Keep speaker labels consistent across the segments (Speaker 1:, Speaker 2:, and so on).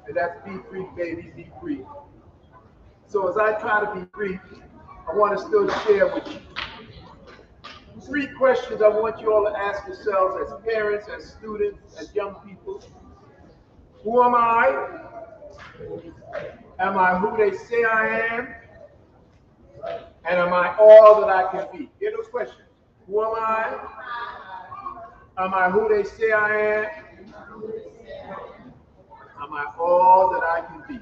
Speaker 1: And that's be free, baby, be free. So as I try to be brief, I want to still share with you three questions I want you all to ask yourselves as parents, as students, as young people. Who am I? Am I who they say I am? And am I all that I can be? Hear those questions. Who am I? Am I who they say I am? Am I all that I can be?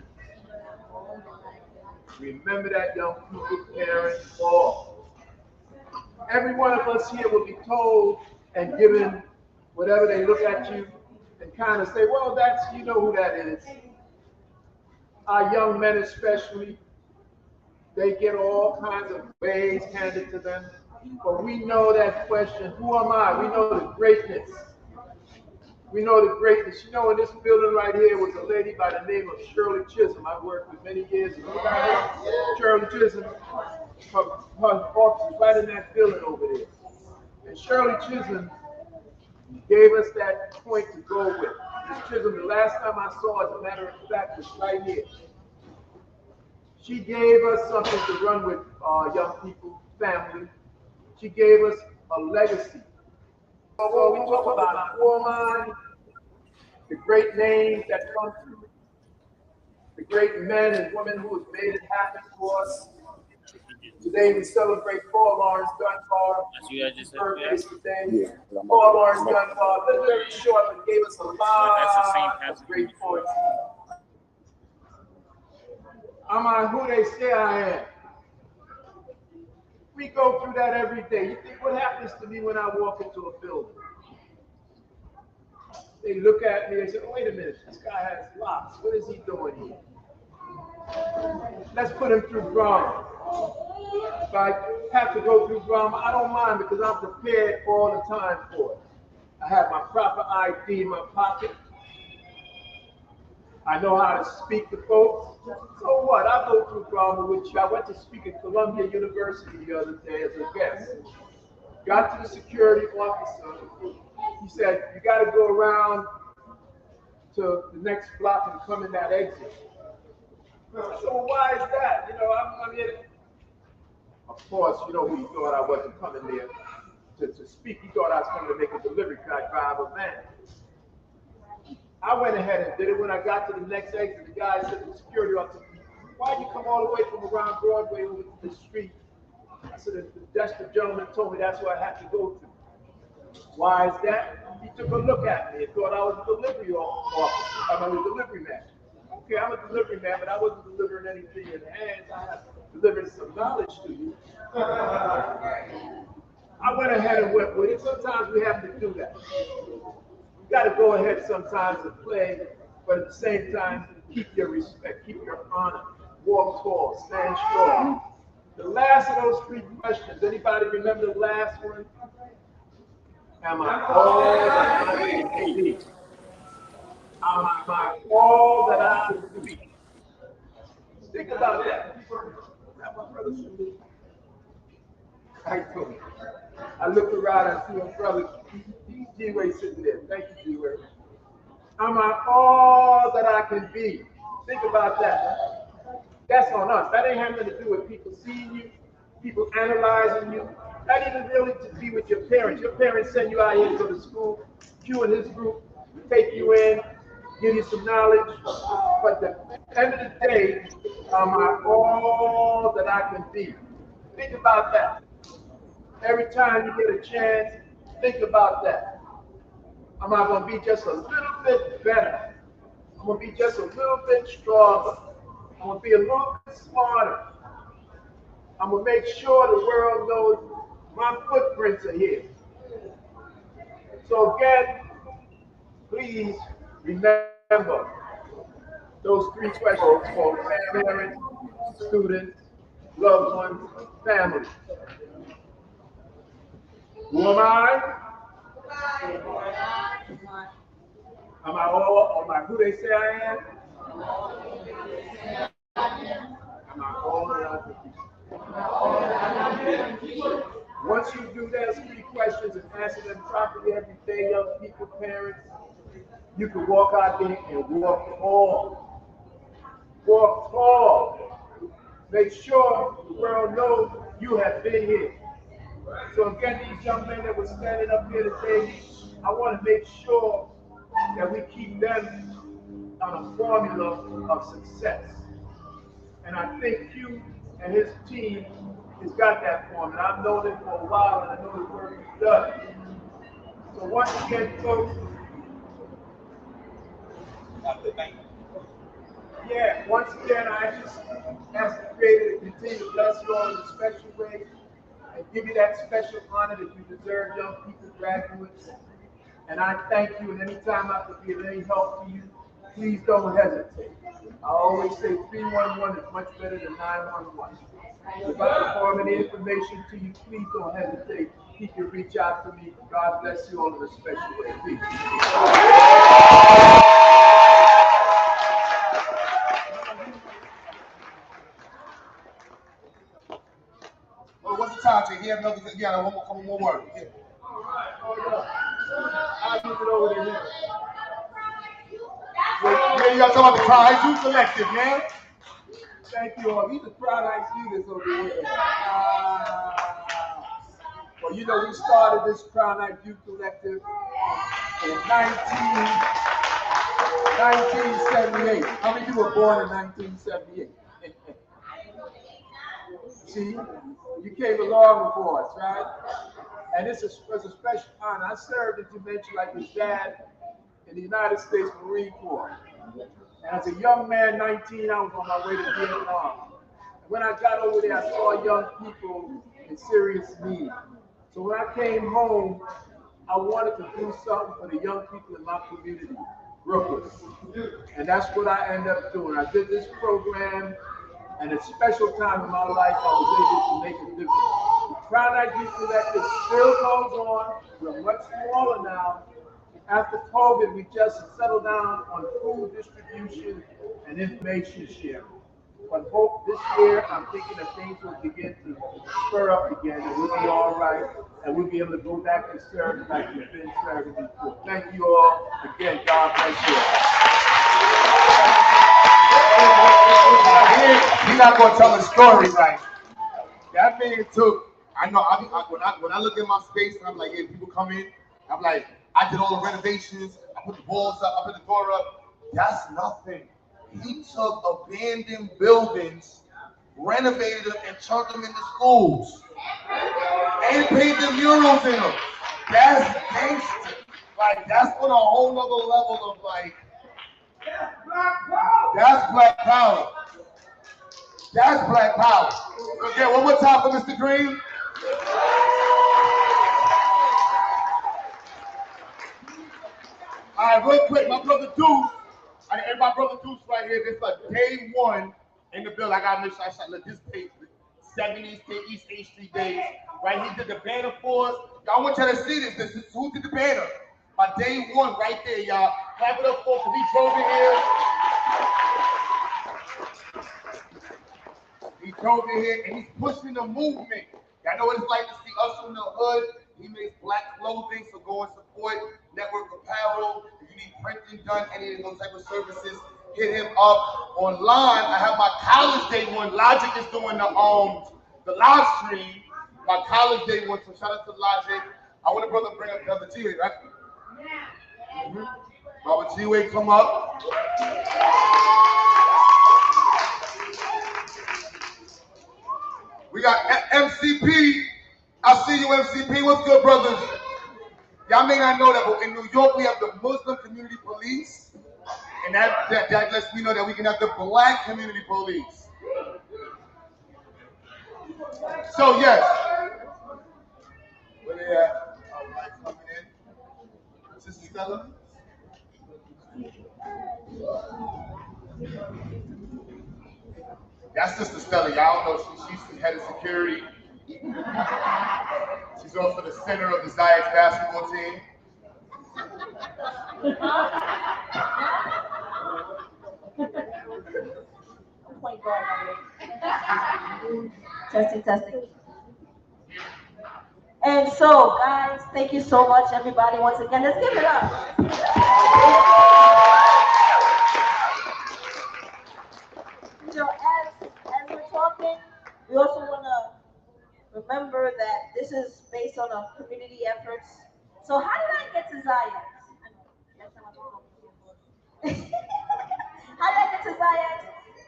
Speaker 1: Remember that, young people, parents, all. Every one of us here will be told and given whatever they look at you and kind of say, well, that's, you know who that is. Our young men especially, they get all kinds of ways handed to them. But we know that question, who am I? We know the greatness. We know the greatness. You know, in this building right here was a lady by the name of Shirley Chisholm. I worked with many years ago. Shirley Chisholm, her office is right in that building over there. And Shirley Chisholm gave us that point to go with. Miss Chisholm, the last time I saw her, as a matter of fact, was right here. She gave us something to run with young people, family. She gave us a legacy. So we talk about who am I, the great names that come through, the great men and women who have made it happen for us. Today we celebrate Paul Lawrence Dunbar. Birthday today. Paul Lawrence Dunbar lived very short but gave us a lot of great points. Am I who they say I am? We go through that every day. You think what happens to me when I walk into a building? They look at me and say, oh, wait a minute, this guy has locks. What is he doing here? Let's put him through drama. If I have to go through drama, I don't mind because I'm prepared all the time for it. I have my proper ID in my pocket. I know how to speak to folks. So what? I go through drama with you. I went to speak at Columbia University the other day as a guest. Got to the security officer. He said, you got to go around to the next block and come in that exit. So why is that? You know, I'm here. Of course, you know, he thought I wasn't coming there to speak. He thought I was coming to make a delivery because I drive a van. I went ahead and did it. When I got to the next exit, the guy said to the security officer, why'd you come all the way from around Broadway over to the street? I said, that's the gentleman told me that's where I had to go to. Why is that? He took a look at me and thought I was a delivery officer. I'm a delivery man. Okay, I'm a delivery man, but I wasn't delivering anything in hands. I have delivered some knowledge to you. I went ahead and went with it. Sometimes we have to do that. You got to go ahead sometimes and play, but at the same time, keep your respect, keep your honor, walk tall, stand strong. The last of those three questions, anybody remember the last one? Am I all that I can be? Am I all that I can be? Think about that. I looked around and see my brother, G-Way sitting there. Thank you, G-Way. Am I all that I can be? Think about that. That's on us. That ain't having to do with people seeing you, people analyzing you. Not even really to be with your parents. Your parents send you out here to go to school. You and his group take you in, give you some knowledge. But at the end of the day, am I all that I can be? Think about that. Every time you get a chance, think about that. Am I going to be just a little bit better? I'm going to be just a little bit stronger. I'm going to be a little bit smarter. I'm going to make sure the world knows my footprints are here. So again, please remember those three questions for parents, students, loved ones, family. Who am I? Am I all? Am I who they say I am? Am I all that I can be? Once you do those three questions and answer them properly every day, young people, parents, you can walk out there and walk tall. Walk tall. Make sure the world knows you have been here. So again, these young men that were standing up here today, I want to make sure that we keep them on a formula of success. And I think Q and his team has got that formula. I've known it for a while, and I know the work he's done. So once again, folks, yeah, once again, I just ask the Creator to continue to bless you all in a special way and give you that special honor that you deserve, young people, graduates. And I thank you, and anytime I can give any help to you, please don't hesitate. I always say 311 is much better than 911. If I can form any information to you, please don't hesitate. You can reach out to me. God bless you all in a special way. Please.
Speaker 2: Well, what's the time, Jay? He had another, yeah, one more, couple more words. Yeah.
Speaker 1: All right, hold up. I'll give it over to him.
Speaker 2: Yeah, y'all talking about the Pride Youth Collective, man.
Speaker 1: Thank you all. He's a proud IQ that's over here. Well, you know, we started this Crown IQ Collective in 1978. How many of you were born in 1978? See, you came along before us, right? And this was a special honor. I served, as you mentioned, like his dad in the United States Marine Corps. And as a young man, 19, I was on my way to Vietnam. And when I got over there, I saw young people in serious need. So when I came home, I wanted to do something for the young people in my community, Brooklyn. And that's what I ended up doing. I did this program, and at a special time in my life, I was able to make a difference. The Crown IQ Collective still goes on. We're much smaller now. After COVID, we just settled down on food distribution and information sharing. But hope this year, I'm thinking that things will begin to spur up again, and we'll be all right, and we'll be able to go back to serving like we've been serving before. Thank you all. Again, God bless you.
Speaker 2: He's not going to tell the story right. That man took, I know, when I look at my space, and I'm like, yeah, people come in, I'm like, I did all the renovations, I put the walls up, I put the door up. That's nothing. He took abandoned buildings, renovated them, and turned them into schools. And painted murals in them. That's gangster. Like, that's on a whole nother level of like, that's black power. That's black power. Okay, one more time for Mr. Green. All right, real quick, my brother Deuce, and my brother Deuce right here, this is like day one in the building. I got to make sure I shot this page, 70s East H Street days, right? He did the banner for us. Y'all want y'all to see this. This is who did the banner. My day one right there, y'all. Clap it up for him, he drove in here. He drove in here and he's pushing the movement. Y'all know what it's like to see us from the hood. He makes black clothing, so go and support Network Apparel. If you need printing done, any of those type of services, hit him up online. I have my college day one. Logic is doing the live stream. My college day one, so shout out to Logic. I want to brother bring up another G-Way, right? Yeah. Robert G-Way, come up. We got MCP. I see you, MCP. What's good, brothers? Y'all may not know that, but in New York, we have the Muslim Community Police. And that lets me know that we can have the Black Community Police. So, yes. Where they at? All right, coming in. Sister Stella? That's Sister Stella. Y'all know she's the head of security. She's also the center of the Zayas basketball team.
Speaker 3: Point guard. Testing. And so, guys, thank you so much, everybody. Once again, let's give it up. is based on community efforts. So how did I get to Zion? How did I get to Zion?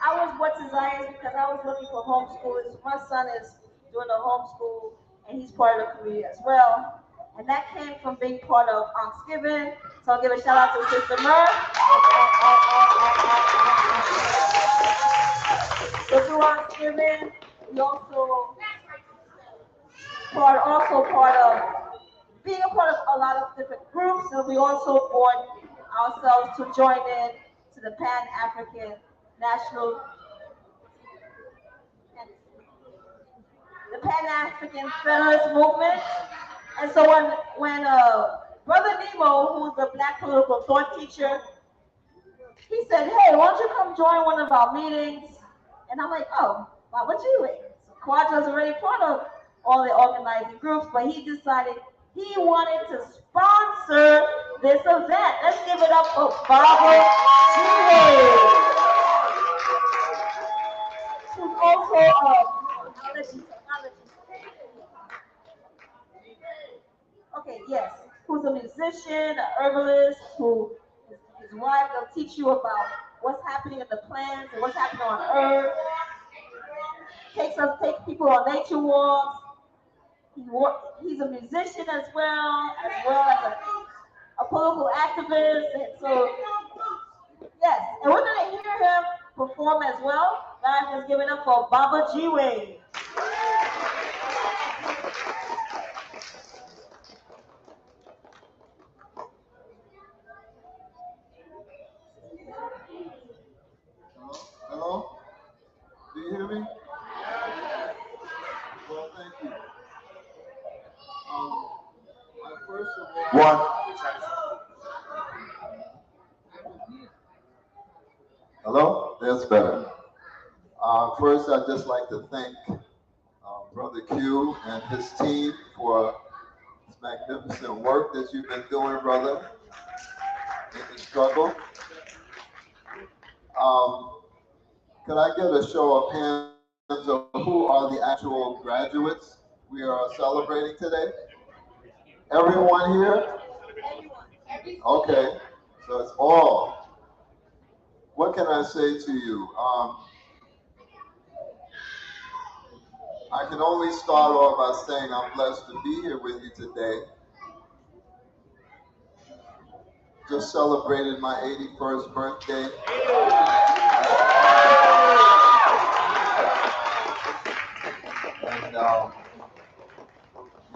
Speaker 3: I was brought to Zion because I was looking for homeschoolers. My son is doing a homeschool, and he's part of the community as well. And that came from being part of Thanksgiving. So I'll give a shout out to Sister Mer. So through Thanksgiving, we also part of being a part of a lot of different groups, and we also brought ourselves to join in to the Pan-African National, the Pan-African Federalist Movement. And so when Brother Nemo, who's the Black political thought teacher, he said, "Hey, why don't you come join one of our meetings?" And I'm like, "Oh, Baba Jiwe." So Kwaja's already part of all the organizing groups, but he decided he wanted to sponsor this event. Let's give it up for Baba Jiwe, who's also okay, yes, who's a musician, a herbalist, who his wife will teach you about what's happening in the plants and what's happening on Earth. Takes people on nature walks. He's a musician as well as a political activist. And so, yes, and we're going to hear him perform as well. Guys, let's give it up for Baba Jiwe.
Speaker 4: Hello? Do you hear me? Well, thank you. First of all,
Speaker 2: One.
Speaker 4: hello? That's better. First, I'd just like to thank Brother Q and his team for this magnificent work that you've been doing, brother, in the struggle. Could I get a show of hands of who are the actual graduates we are celebrating today? Everyone here? Okay, so it's all. What can I say to you? I can only start off by saying I'm blessed to be here with you today. Just celebrated my 81st birthday. And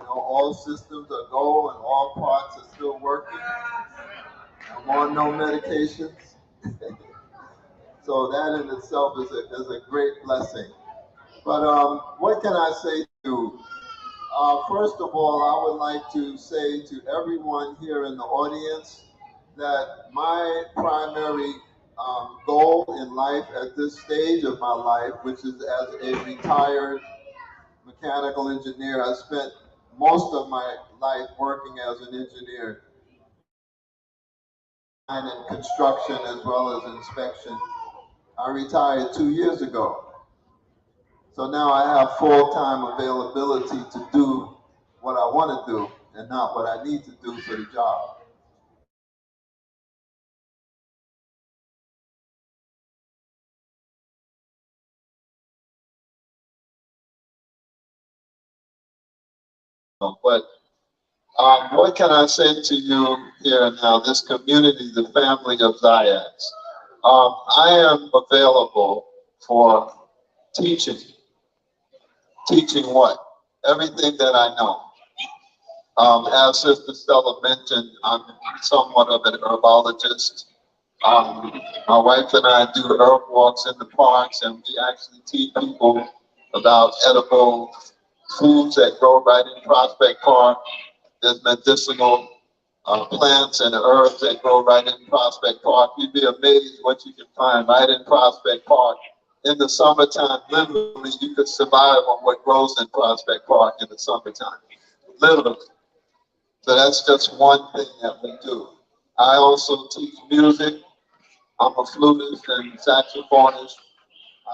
Speaker 4: all systems are go and all parts are still working. I'm on no medications. So that in itself is a great blessing. But what can I say to you? First of all, I would like to say to everyone here in the audience that my primary goal in life at this stage of my life, which is as a retired mechanical engineer, I spent most of my life working as an engineer and in construction as well as inspection. I retired 2 years ago. So now I have full-time availability to do what I want to do and not what I need to do for the job. But what can I say to you here now, this community, the family of Ziads? I am available for teaching. Teaching what? Everything that I know. As Sister Stella mentioned, I'm somewhat of an herbologist. My wife and I do herb walks in the parks, and we actually teach people about edible foods that grow right in Prospect Park. There's medicinal plants and herbs that grow right in Prospect Park. You'd be amazed what you can find right in Prospect Park. In the summertime, literally, you could survive on what grows in Prospect Park in the summertime, literally. So that's just one thing that we do. I also teach music. I'm a flutist and saxophonist.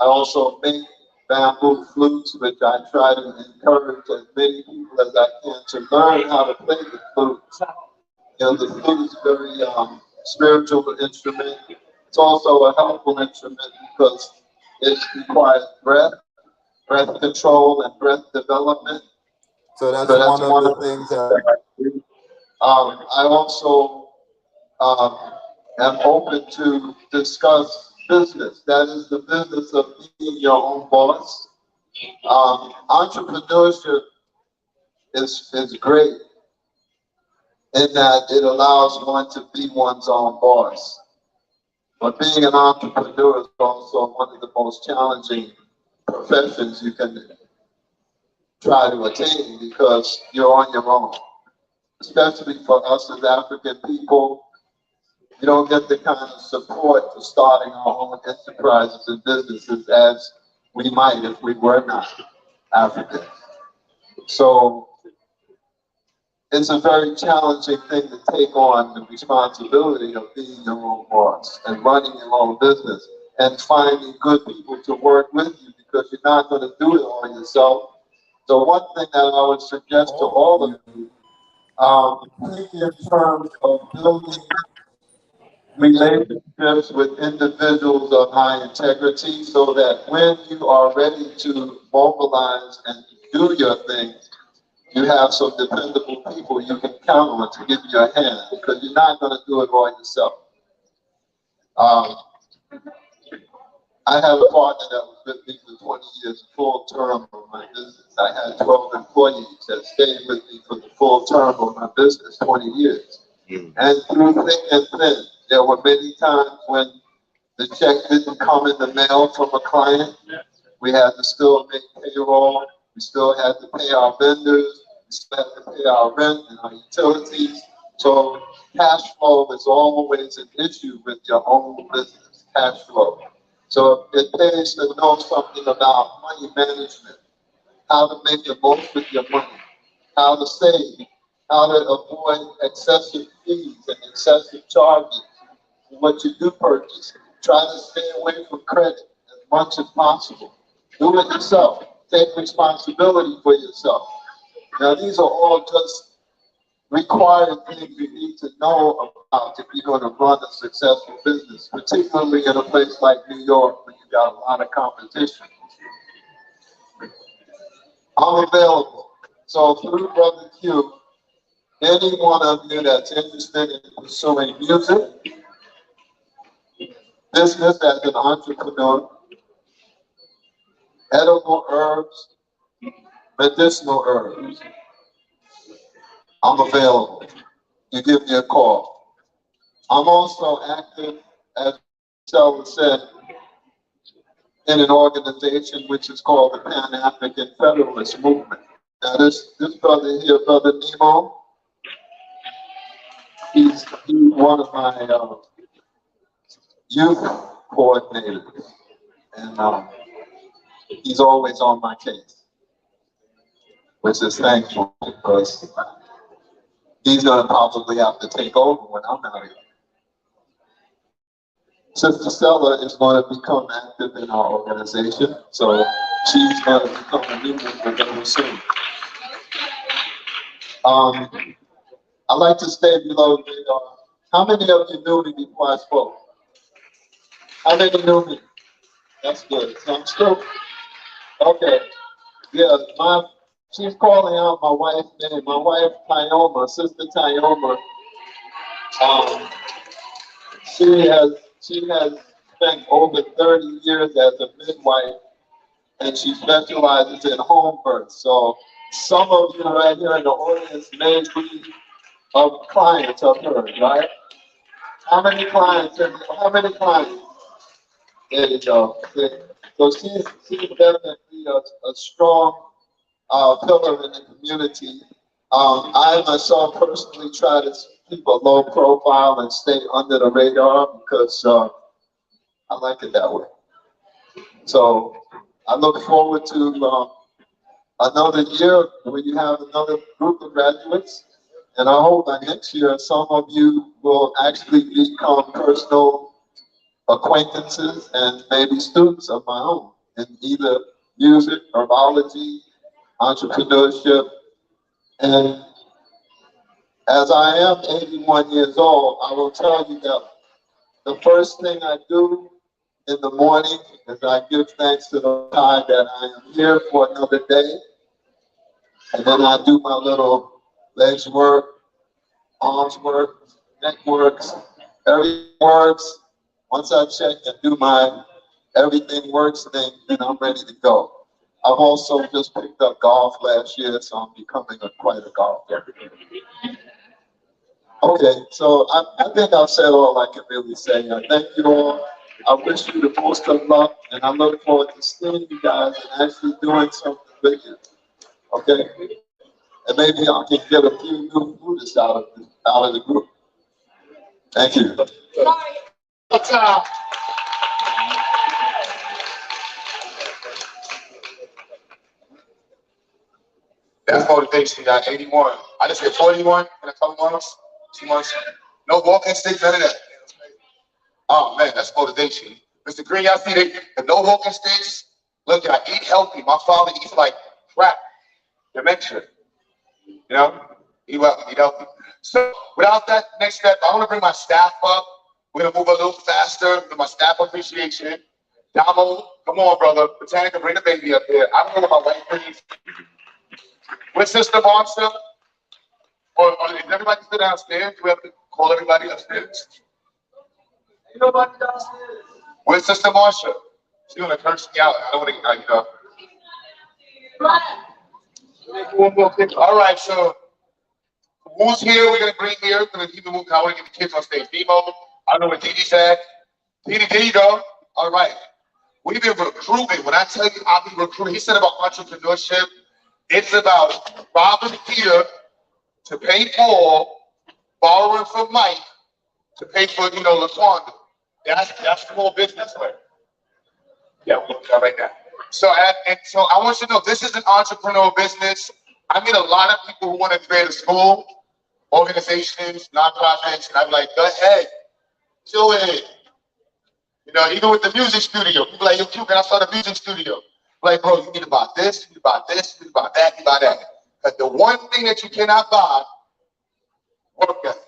Speaker 4: I also make bamboo flutes, which I try to encourage as many people as I can to learn how to play the flute. You know, the flute is a very spiritual instrument. It's also a helpful instrument because it requires breath control, and breath development.
Speaker 2: So that's
Speaker 4: So that's
Speaker 2: one of
Speaker 4: one
Speaker 2: the
Speaker 4: of the
Speaker 2: things
Speaker 4: things
Speaker 2: that
Speaker 4: that I do. I also am open to discuss business. That is the business of being your own boss. Entrepreneurship is great in that it allows one to be one's own boss. But being an entrepreneur is also one of the most challenging professions you can try to attain because you're on your own. Especially for us as African people, we don't get the kind of support for starting our own enterprises and businesses as we might if we were not African. So it's a very challenging thing to take on the responsibility of being your own boss and running your own business and finding good people to work with you because you're not going to do it all yourself. So one thing that I would suggest to all of you, think in terms of building relationships with individuals of high integrity so that when you are ready to mobilize and do your thing, you have some dependable people you can count on to give you a hand because you're not going to do it all yourself. I have a partner that was with me for 20 years, full term of my business. I had 12 employees that stayed with me for the full term of my business, 20 years. And through thick and thin, there were many times when the check didn't come in the mail from a client. We had to still make payroll. We still had to pay our vendors. We still had to pay our rent and our utilities. So cash flow is always an issue with your own business, cash flow. So it pays to know something about money management, how to make the most of your money, how to save, how to avoid excessive fees and excessive charges for what you do purchase. Try to stay away from credit as much as possible. Do it yourself. Take responsibility for yourself. Now, these are all just required things you need to know about if you're going to run a successful business, particularly in a place like New York where you got a lot of competition. I'm available. So through Brother Q, any one of you that's interested in pursuing music, business as an entrepreneur, edible herbs, medicinal herbs, I'm available. You give me a call. I'm also active, as Michelle said, in an organization which is called the Pan-African Federalist Movement. Now this brother here, Brother Nemo, he's one of my youth coordinators, and he's always on my case, which is thankful because he's gonna probably have to take over when I'm out here. Sister Stella is going to become active in our organization, so she's going to become a new member very soon. I like to stay below the radar. How many of you knew me before I spoke? How many knew me? That's good. So I'm still, okay. Yeah, she's calling out my wife's name. My wife, Tyoma, Sister Tyoma, she has spent over 30 years as a midwife, and she specializes in home birth. So some of you right here in the audience may be clients of hers, right? How many clients? There you go. So she's definitely a strong pillar in the community. I myself personally try to keep a low profile and stay under the radar because I like it that way. So I look forward to another year when you have another group of graduates. And I hope that next year some of you will actually become personal acquaintances and maybe students of my own in either music, herbology, entrepreneurship. And as I am 81 years old, I will tell you that the first thing I do in the morning is I give thanks to the God that I am here for another day. And then I do my little legs work, arms work, neck works, everything works. Once I check and do my everything works thing, then I'm ready to go. I've also just picked up golf last year, so I'm becoming quite a golfer. Okay, so I think I've said all I can really say. I thank you all. I wish you the most of luck, and I look forward to seeing you guys and actually doing something with you. Okay? And maybe I can get a few new Buddhists out of the group. Thank you.
Speaker 2: That's motivation, y'all. 81. I just hit 41 in a couple months, 2 months. No walking sticks, none of that. Oh man, that's motivation. Mr. Green, y'all see the no walking sticks? Look, I eat healthy. My father eats like crap. Dementia. You know? Eat well, eat healthy. So without that next step, I want to bring my staff up. We're gonna move a little faster with my staff appreciation. Damo, come on, brother. Botanica, bring the baby up here. I don't know what my wife brings. With Sister Marsha, or is everybody still downstairs? Do we have to call everybody upstairs? Ain't nobody downstairs. Where's Sister Marsha? She's gonna curse me out. I don't want to, All right, so who's here? We're gonna bring here. We're gonna keep it moving. I want to get the kids on stage. Demo, I don't know where Didi said. Didi, there you go. All right. We've been recruiting. When I tell you I'll be recruiting, he said about entrepreneurship. It's about robbing Peter to pay Paul, borrowing from Mike to pay for, LaTwanda. That's small business way. Yeah, we'll look at that right now. So I want you to know this is an entrepreneurial business. I meet a lot of people who want to create a school, organizations, nonprofits, and I'm like, go ahead, do it. Even with the music studio, people like, yo, Q, can I start a music studio? Like, bro, you need to buy this, you need to buy this, you need to buy that, you buy that. But the one thing that you cannot buy, work ethic.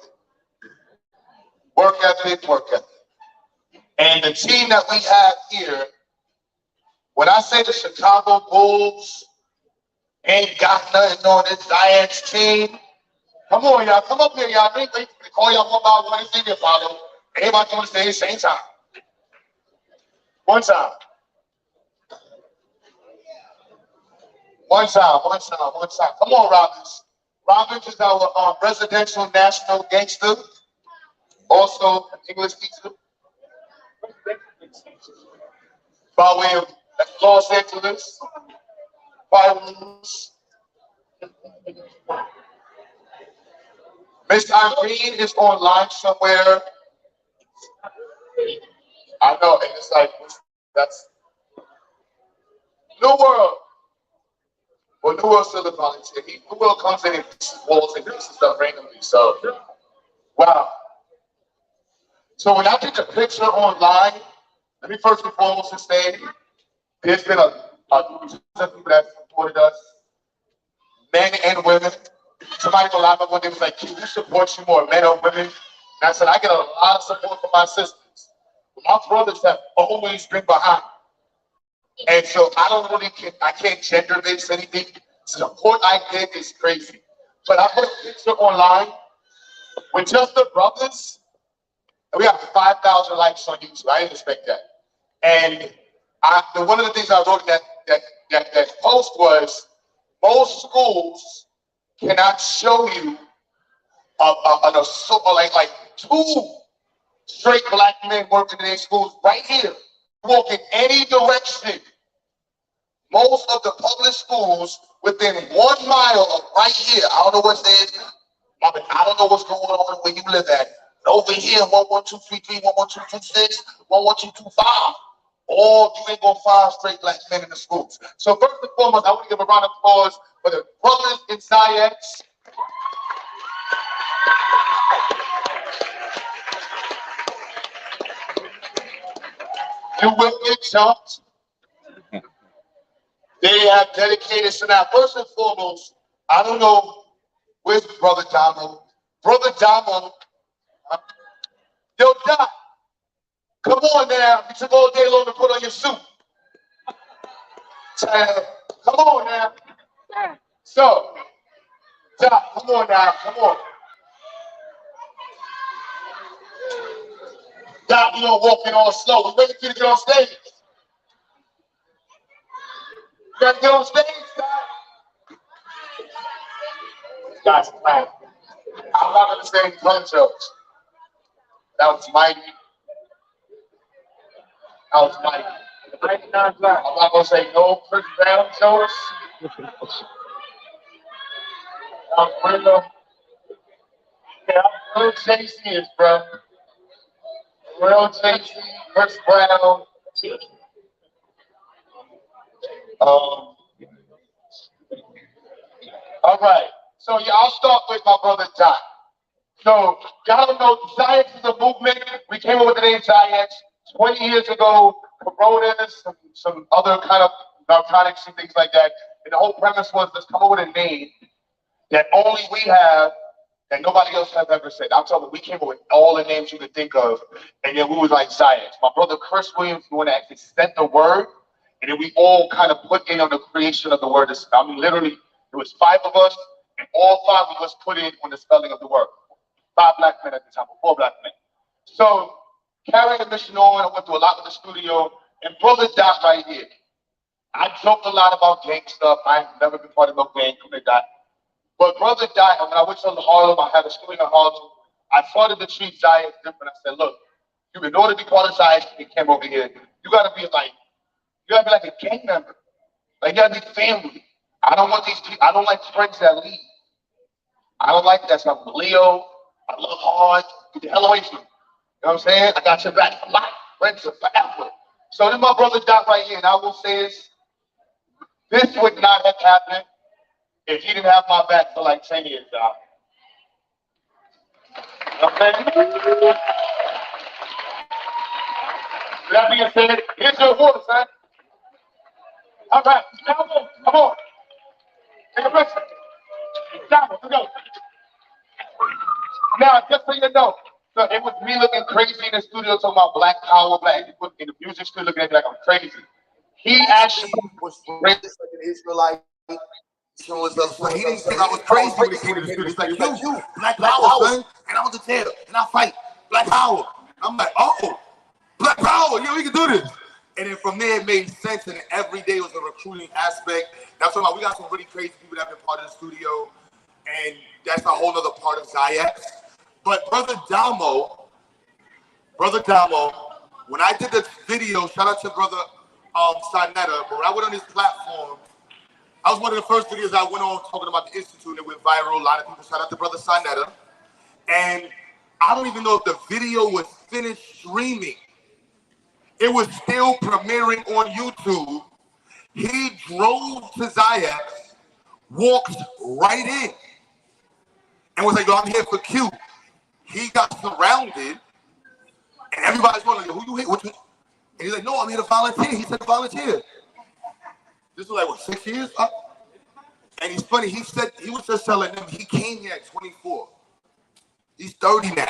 Speaker 2: Work ethic, work ethic. And the team that we have here, when I say the Chicago Bulls ain't got nothing on this Giants team, come on, y'all, come up here, y'all. They call y'all one by one, it's in your follow. Everybody on the stage, same time. One time. One time. Come on, Robbins. Robbins is our residential national gangster. Also, English teacher. By way of Los Angeles. Miss Irene is online somewhere. I know, and it's like, that's New World. Well, New World still volunteer. New World comes in and walls and does stuff randomly. So, wow. So when I take a picture online, let me first and foremost say, there's been a ton of people that supported us, men and women. Somebody from Lava one day was like, "Q, we support you more, men or women?" And I said, I get a lot of support from my sisters. My brothers have always been behind. And so I can't gender base anything. Support I get is crazy. But I put a picture online with just the brothers, and we have 5,000 likes on YouTube. I didn't expect that. And one of the things I wrote in that post was, most schools cannot show you like two straight black men working in their schools right here. Walk in any direction. Most of the public schools within 1 mile of right here, I don't know what it is, I don't know what's going on where you live at. Over here, 11233, 11226, 11225. All you ain't gonna find straight black men in the schools. So first and foremost, I want to give a round of applause for the brothers in SciEx. You will get jumped. They have dedicated. So now, first and foremost, I don't know where's Brother Damo. Brother Damo, yo, Doc, come on now. You took all day long to put on your suit. Come on now. So, Doc, come on now. Come on. Doc, you don't walk in all slow. We're waiting for you to get on stage. You gotta get on stage, Doc. Guy's fine. I'm not gonna say any gun jokes. That was mighty. That was mighty. I'm not gonna say no Chris Brown jokes. I'm real. Yeah, I'm real JC, bro. Real JC, Chris Brown. All right. So yeah, I'll start with my brother Doc. So y'all don't know, Zions is a movement. We came up with the name Zions 20 years ago. Coronas, some other kind of narcotics and things like that. And the whole premise was let's come up with a name that only we have, that nobody else has ever said. I'm talking, we came up with all the names you could think of, and then we was like Zions. My brother Chris Williams, the one that actually said the word, and then we all kind of put in on the creation of the word. I mean, literally, it was 5 of us, and all 5 of us put in on the spelling of the word. 5 black men at the time, or 4 black men. So, carrying the mission on, I went through a lot with the studio, and brother Doc right here. I joked a lot about gang stuff. I've never been part of no gang, come Doc. But brother Doc, when I went to Harlem, I had a studio in Harlem. I started to treat Zions different. I said, look, you in order to be part of Zions, you came over here, you gotta be like a gang member. Like, you gotta be family. I don't want these people, I don't like friends that leave. I don't like that stuff. Leo, I love hard. Get the hell away from me. You know what I'm saying? I got your back for life. Friends are forever. So this is my brother Doc right here, and I will say this would not have happened if he didn't have my back for like 10 years, Doc. You know what I'm saying? That being said, here's your water, son. All right, come on. Take a picture. Down, let's go. Now, just so you know, so it was me looking crazy in the studio talking about black power, black people in the music studio looking at me like I'm crazy. He actually was raised like an Israelite. So he didn't think I was crazy when he came to the studio. He's like, you, black power, son. And I went to jail, and I fight black power. I'm like, oh, black power, yeah, we can do this. And then from there, it made sense, and every day was a recruiting aspect. That's why we got some really crazy people that have been part of the studio, and that's a whole other part of Ziax. But Brother Damo, when I did this video, shout out to Brother Sanetta, but when I went on his platform, I was one of the first videos I went on talking about the Institute, and it went viral. A lot of people, shout out to Brother Sanetta. And I don't even know if the video was finished streaming. It was still premiering on YouTube. He drove to Ziax, walked right in, and was like, yo, I'm here for Q. He got surrounded, and everybody's wondering, who you here? And he's like, no, I'm here to volunteer. He said volunteer. This was like, what, 6 years? And he's funny, he said, he was just telling them, he came here at 24. He's 30 now.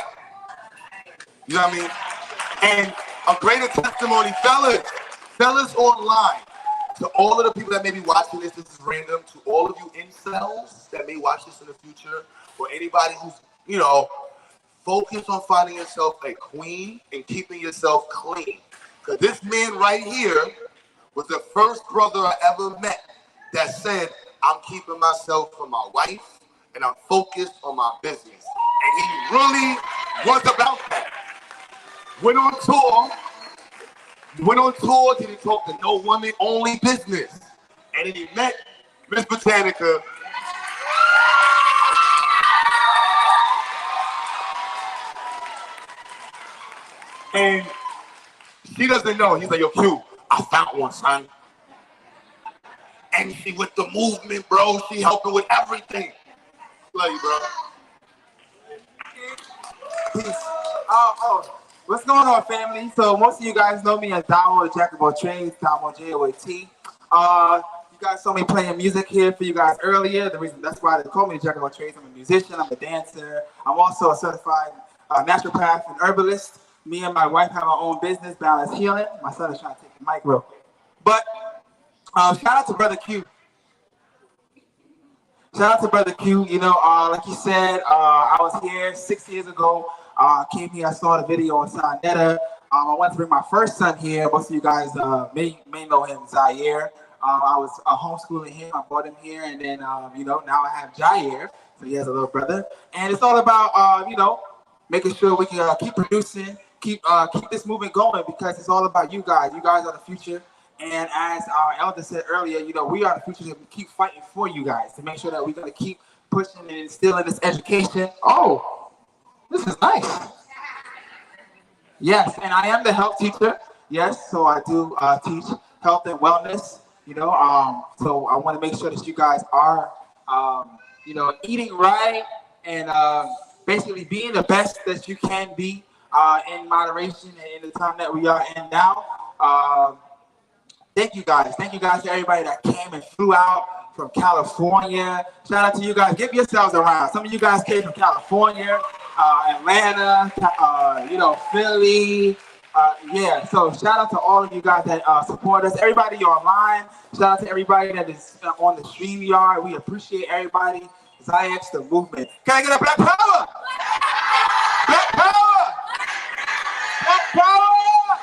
Speaker 2: You know what I mean? And a greater testimony, fellas online, to all of the people that may be watching this is random, to all of you incels that may watch this in the future, or anybody who's, you know, focused on finding yourself a queen and keeping yourself clean. Because this man right here was the first brother I ever met that said, I'm keeping myself from my wife and I'm focused on my business. And he really was about that. Went on tour, did he talk to no woman, only business. And then he met Miss Botanica. And she doesn't know. He's like, yo, Q, I found one, son. And she with the movement, bro. She helping with everything. Love you, bro.
Speaker 5: Peace. What's going on, family? So most of you guys know me as Damo, the Jack of all trades, Damo J-O-A-T. you guys saw me playing music here for you guys earlier. The reason that's why they call me the Jack of all trades. I'm a musician. I'm a dancer. I'm also a certified naturopath and herbalist. Me and my wife have our own business, Balance Healing. My son is trying to take the mic real quick. But shout out to Brother Q. Shout out to Brother Q. You know, like you said, I was here 6 years ago. Came here, I saw the video on Sonetta. I wanted to bring my first son here. Most of you guys may know him, Zaire. I was homeschooling him. I brought him here, and then you know, now I have Jair. So he has a little brother, and it's all about you know, making sure we can keep producing, keep this movement going, because it's all about you guys. You guys are the future. And as our elder said earlier, you know, we are the future to keep fighting for you guys to make sure that we're going to keep pushing and instilling this education. Oh, this is nice. Yes, and I am the health teacher. Yes, so I do teach health and wellness, you know. So I want to make sure that you guys are, you know, eating right and basically being the best that you can be in moderation and in the time that we are in now. Thank you guys. Thank you guys to everybody that came and flew out from California. Shout out to you guys. Give yourselves a round. Some of you guys came from California, Atlanta, you know, Philly. Yeah, so shout out to all of you guys that support us. Everybody online. Shout out to everybody that is on the StreamYard. We appreciate everybody. Zayax, the movement. Can I get a Black Power? Black Power! Black Power!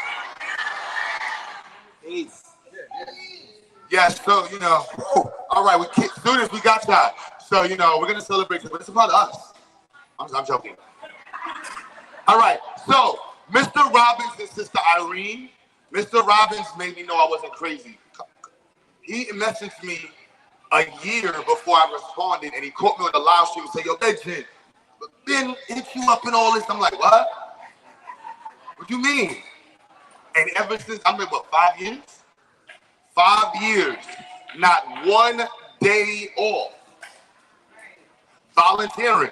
Speaker 5: Peace.
Speaker 2: Yes, so, you know, all right, students, we got y'all. So, you know, we're going to celebrate this, but it's about us. I'm joking. All right, so, Mr. Robbins and Sister Irene. Mr. Robbins made me know I wasn't crazy. He messaged me a year before I responded, and he caught me on the live stream and said, yo, Legend, Ben hit you up and all this. I'm like, what? What do you mean? And ever since, I'm like, what, 5 years? 5 years, not one day off. Volunteering.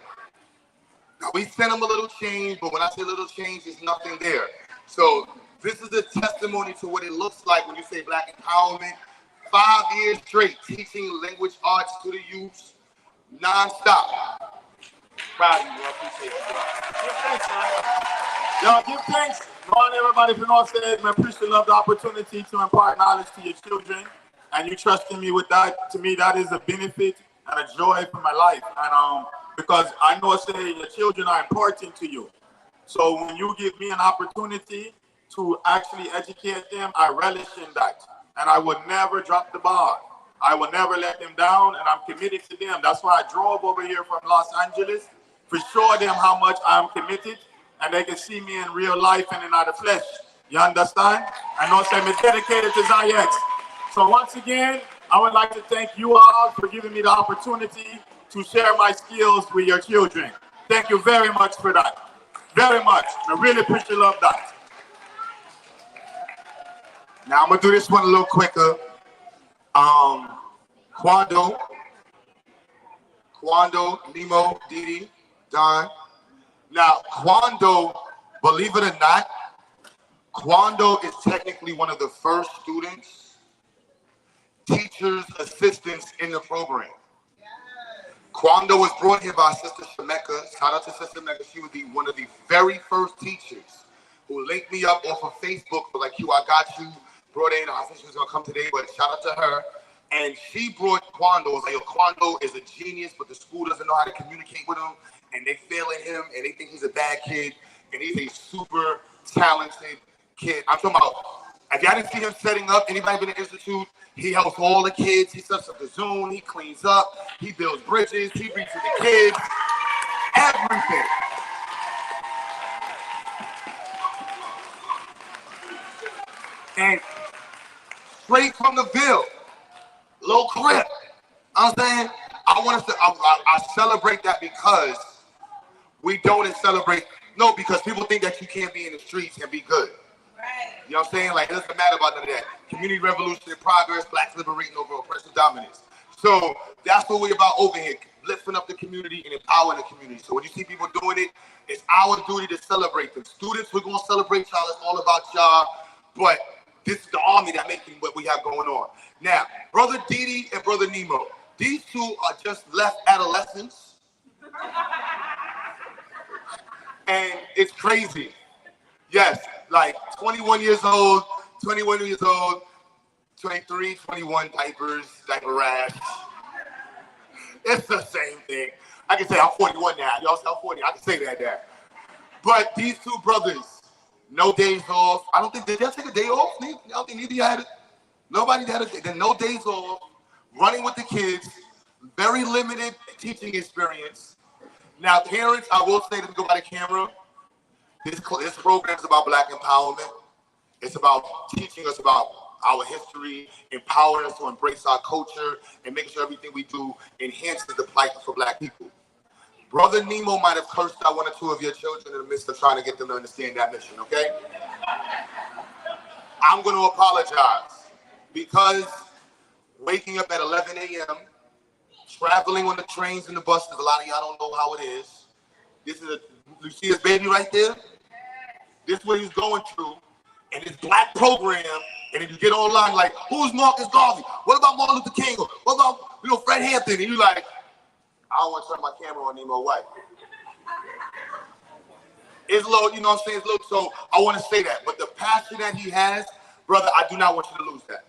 Speaker 2: Now, we sent him a little change, but when I say little change, there's nothing there. So this is a testimony to what it looks like when you say Black empowerment. 5 years straight, teaching language arts to the youth, nonstop. Proud of you, I appreciate you.
Speaker 6: Give thanks, man. Y'all give thanks. Morning, everybody from North Side. I appreciate the opportunity to impart knowledge to your children, and you trusting me with that. To me, that is a benefit and a joy for my life. And because I know, say, your children are important to you. So when you give me an opportunity to actually educate them, I relish in that, and I would never drop the bar. I will never let them down, and I'm committed to them. That's why I drove over here from Los Angeles to show them how much I'm committed. And they can see me in real life and in the flesh. You understand? I know I'm dedicated to Zayax. So once again, I would like to thank you all for giving me the opportunity to share my skills with your children. Thank you very much for that. Very much. I really appreciate that.
Speaker 2: Now I'm gonna do this one a little quicker. Quando, Nemo, Didi, Don. Now, Quando, believe it or not, Quando is technically one of the first students, teachers, assistants in the program. Quando was brought here by Sister Shemeka. Shout out to Sister Shemeka. She was one of the very first teachers who linked me up off of Facebook. But like, I got you. Brought in. I think she was gonna come today, but shout out to her. And she brought Quando. I was like, yo, Quando is a genius, but the school doesn't know how to communicate with him. And they failing him, and they think he's a bad kid, and he's a super talented kid. I'm talking about, if y'all didn't see him setting up, anybody been in the institute, he helps all the kids, he sets up the Zoom, he cleans up, he builds bridges, he reads with the kids, everything. And straight from the Ville, Lil Crip, I'm saying, I celebrate that because we don't celebrate, no, because people think that you can't be in the streets and be good. Right. You know what I'm saying? Like, it doesn't matter about none of that. Community revolution in progress, Blacks liberating over oppressive dominance. So that's what we're about over here, lifting up the community and empowering the community. So when you see people doing it, it's our duty to celebrate them. Students, we're going to celebrate y'all. It's all about y'all. But this is the army that makes what we
Speaker 6: we have going on. Now, Brother Didi and Brother Nemo, these two are just left adolescents. And it's crazy. Yes, like 21 years old, 23, 21 diapers, diaper rash. It's the same thing. I can say I'm 41 now. Y'all say I'm 40. I can say that now. But these two brothers, no days off. I don't think, did y'all take a day off? I don't think neither of you had it. Nobody had a day. Then no days off, running with the kids, very limited teaching experience. Now, parents, I will say, to go by the camera, this program is about Black empowerment. It's about teaching us about our history, empowering us to embrace our culture, and making sure everything we do enhances the plight for Black people. Brother Nemo might have cursed out one or two of your children in the midst of trying to get them to understand that mission, okay? I'm going to apologize because waking up at 11 a.m., traveling on the trains and the buses, a lot of y'all don't know how it is. You see this baby right there? This is what he's going through. And this Black program, and if you get online, like, who's Marcus Garvey? What about Martin Luther King? What about, Fred Hampton? And you're like, I don't want to turn my camera on Nemo White. It's low, you know what I'm saying? It's low, so I want to say that. But the passion that he has, brother, I do not want you to lose that.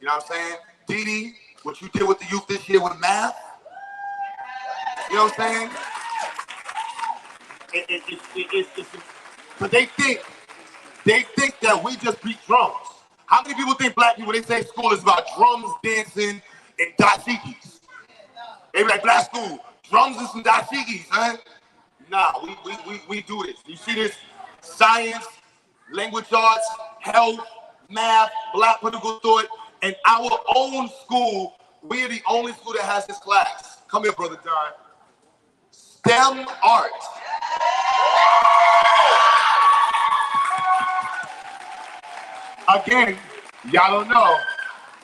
Speaker 6: You know what I'm saying? Didi, what you did with the youth this year with math, you know what I'm saying? But they think that we just beat drums. How many people think Black people, they say school is about drums, dancing, and dashikis? They be like, Black school, drums and some dashikis, huh? Nah, we do this. You see this? Science, language arts, health, math, Black political thought, and our own school, we are the only school that has this class. Come here, Brother Don. STEM art. Again, y'all don't know,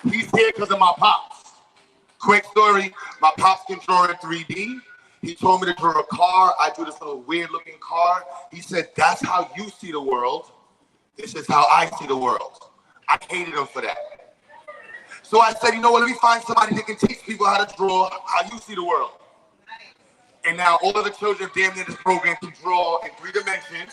Speaker 6: he's here because of my pops. Quick story, my pops can draw in 3D. He told me to draw a car. I drew this little weird looking car. He said, that's how you see the world. This is how I see the world. I hated him for that. So I said, you know what, let me find somebody that can teach people how to draw how you see the world. And now all of the children damn near this program can draw in 3 dimensions,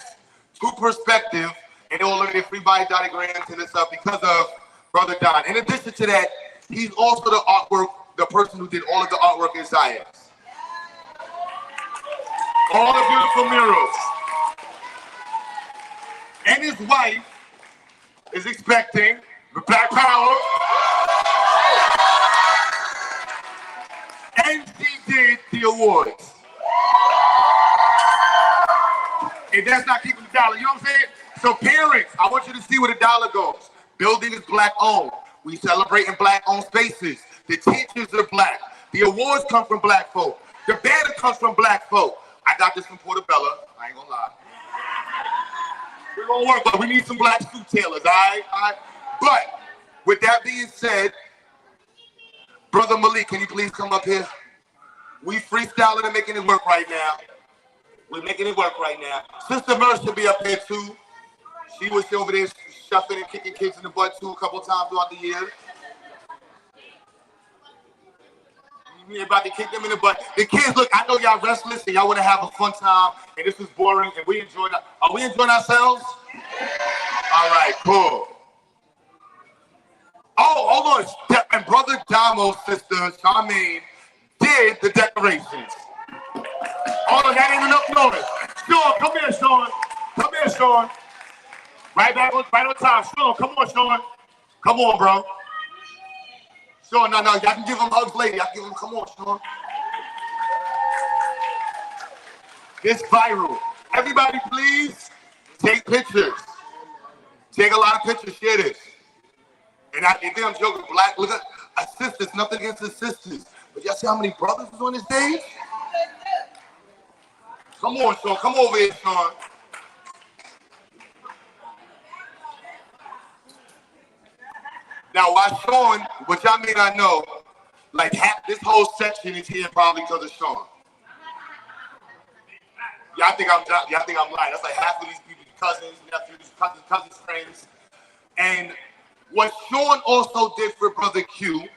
Speaker 6: 2 perspective, and all of their free body diagrams and this stuff because of Brother Don. In addition to that, he's also the artwork, the person who did all of the artwork in science. All the beautiful murals. And his wife is expecting the Black Power. And she did the awards. And that's not keeping the dollar, you know what I'm saying? So parents, I want you to see where the dollar goes. Building is Black owned. We celebrate in Black owned spaces. The teachers are Black. The awards come from Black folk. The banner comes from Black folk. I got this from Portobello. I ain't gonna lie. We're gonna work, but we need some Black suit tailors, all right? But with that being said, Brother Malik, can you please come up here? We freestyling and making it work right now. We're making it work right now. Sister Merce should be up here too. She was over there shuffling and kicking kids in the butt too a couple of times throughout the year. You're about to kick them in the butt. The kids, look, I know y'all restless and y'all want to have a fun time, and this was boring, and we enjoyed it. Are we enjoying ourselves? All right, cool. Oh, hold on. And Brother Damo's sister, Charmaine, did the decorations. Hold on, that ain't enough noise. Sean, come here, Sean. Come here, Sean. Right on time. Sean, come on, Sean. Come on, bro. Sean, no, y'all can give him hugs later. Y'all give him, come on, Sean. It's viral. Everybody, please take pictures. Take a lot of pictures. Share this. And I think I'm joking. Black, look at sisters. Nothing against the sisters. But y'all see how many brothers is on this stage? Come on, Sean. Come over here, Sean. Now, while Sean, which y'all may not know, like this whole section is here probably because of Sean. Y'all think I'm lying. That's like half of these people's cousins, nephews, cousins, friends. And
Speaker 2: What Sean also did for Brother Q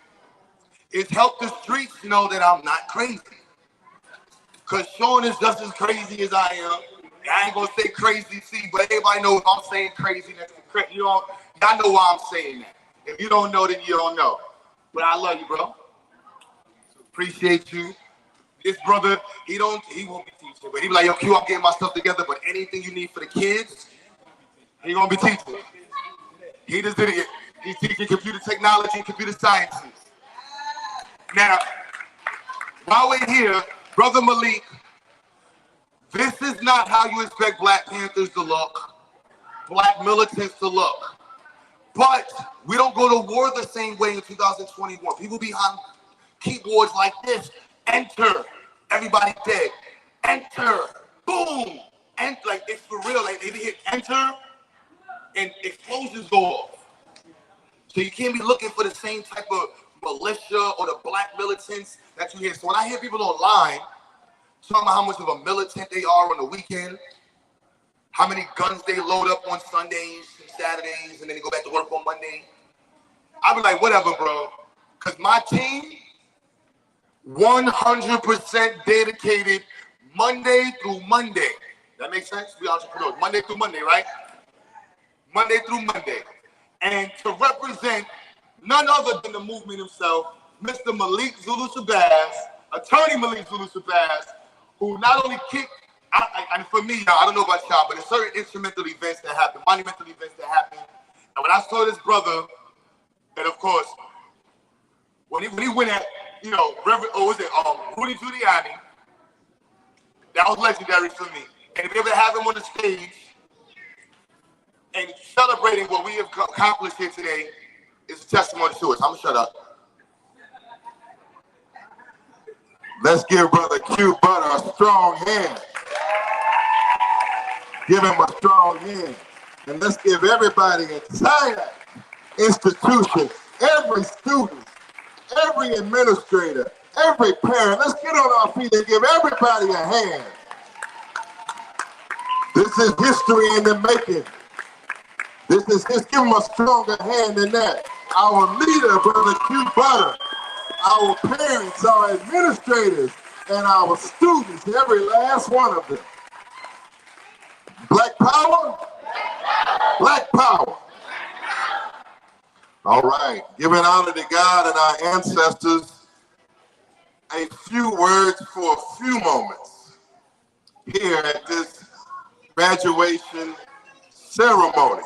Speaker 2: is help the streets know that I'm not crazy. Because Sean is just as crazy as I am. I ain't gonna say crazy, see, but everybody knows I'm saying crazy. You know, y'all know why I'm saying that. If you don't know, then you don't know. But I love you, bro. Appreciate you. This brother, he won't be teaching, but he be like, yo, Q, I'm getting my stuff together, but anything you need for the kids, he gonna be teaching. He just did it. He's teaching computer technology and computer sciences. Now, while we're here, Brother Malik, this is not how you expect Black Panthers to look, Black militants to look. But we don't go to war the same way in 2021. People behind keyboards like this, enter, everybody dead, enter, boom, and like it's for real. Like they hit enter, and explosions go off. So you can't be looking for the same type of militia or the Black militants that you hear. So when I hear people online talking about how much of a militant they are on the weekend, how many guns they load up on Sundays and Saturdays, and then they go back to work on Monday, I be like, whatever, bro. Because my team, 100% dedicated Monday through Monday. That makes sense? We entrepreneurs. Monday through Monday, right? Monday through Monday. And to represent none other than the movement himself, Mr. Malik Zulu Shabazz, Attorney Malik Zulu Shabazz, who not only kicked, and for me, I don't know about y'all, but there's certain instrumental events that happen, monumental events that happen. And when I saw this brother, and of course, when he went at, you know, Rudy Giuliani, that was legendary for me. And to be able to have him on the stage and celebrating what we have accomplished here today is a testimony to us. I'm gonna shut up. Let's give Brother Q Butter a strong hand. Give him a strong hand. And let's give everybody in SIAC institution, every student, every administrator, every parent, let's get on our feet and give everybody a hand. This is history in the making. This is just give them a stronger hand than that. Our leader, Brother Q Butter, our parents, our administrators, and our students, every last one of them. Black power? Black power. All right, giving honor to God and our ancestors, a few words for a few moments here at this graduation ceremony.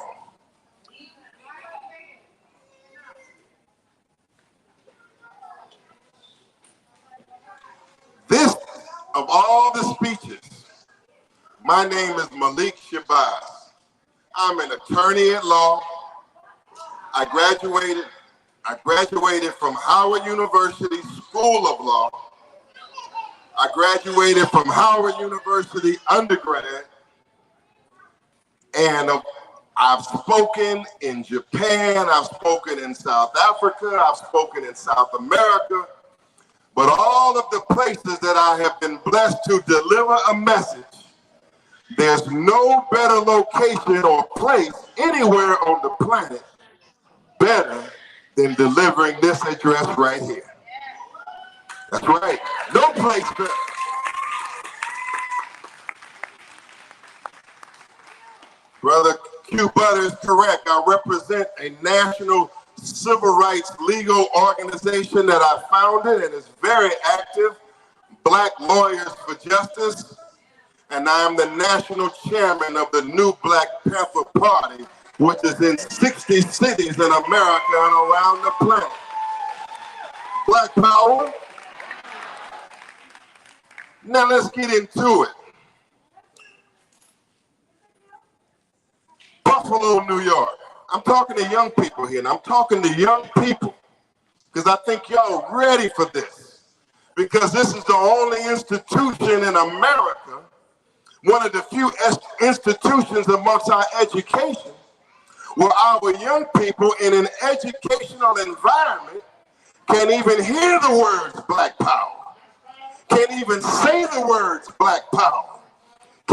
Speaker 2: This, of all the speeches, my name is Malik Shabazz. I'm an attorney at law. I graduated from Howard University School of Law. I graduated from Howard University undergrad. And I've spoken in Japan, I've spoken in South Africa, I've spoken in South America. But all of the places that I have been blessed to deliver a message, there's no better location or place anywhere on the planet better than delivering this address right here. That's right. No place better. Brother Q Butter is correct. I represent a national civil rights legal organization that I founded and is very active, Black Lawyers for Justice. And I am the national chairman of the New Black Panther Party, which is in 60 cities in America and around the planet. Black power. Now let's get into it. Buffalo, New York. I'm talking to young people here, and I'm talking to young people because I think y'all are ready for this. Because this is the only institution in America, one of the few institutions amongst our education, where our young people in an educational environment can't even hear the words Black power, can't even say the words Black power,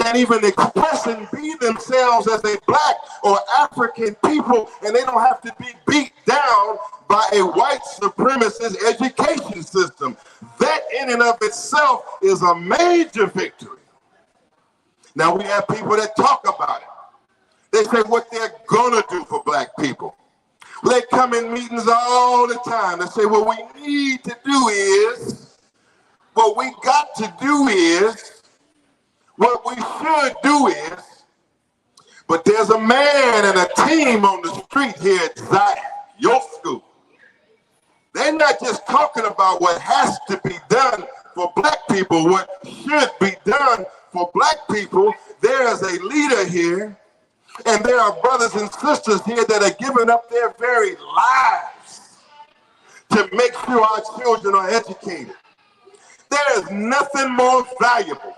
Speaker 6: can't even express and be themselves as a black or African people, and they don't have to be beat down by a white supremacist education system. That in and of itself is a major victory. Now we have people that talk about it. They say what they're gonna do for black people. They come in meetings all the time and say what we need to do is, what we got to do is, what we should do is, but there's a man and a team on the street here at Zion, your school. They're not just talking about what has to be done for black people, what should be done for black people. There is a leader here, and there are brothers and sisters here that are giving up their very lives to make sure our children are educated. There is nothing more valuable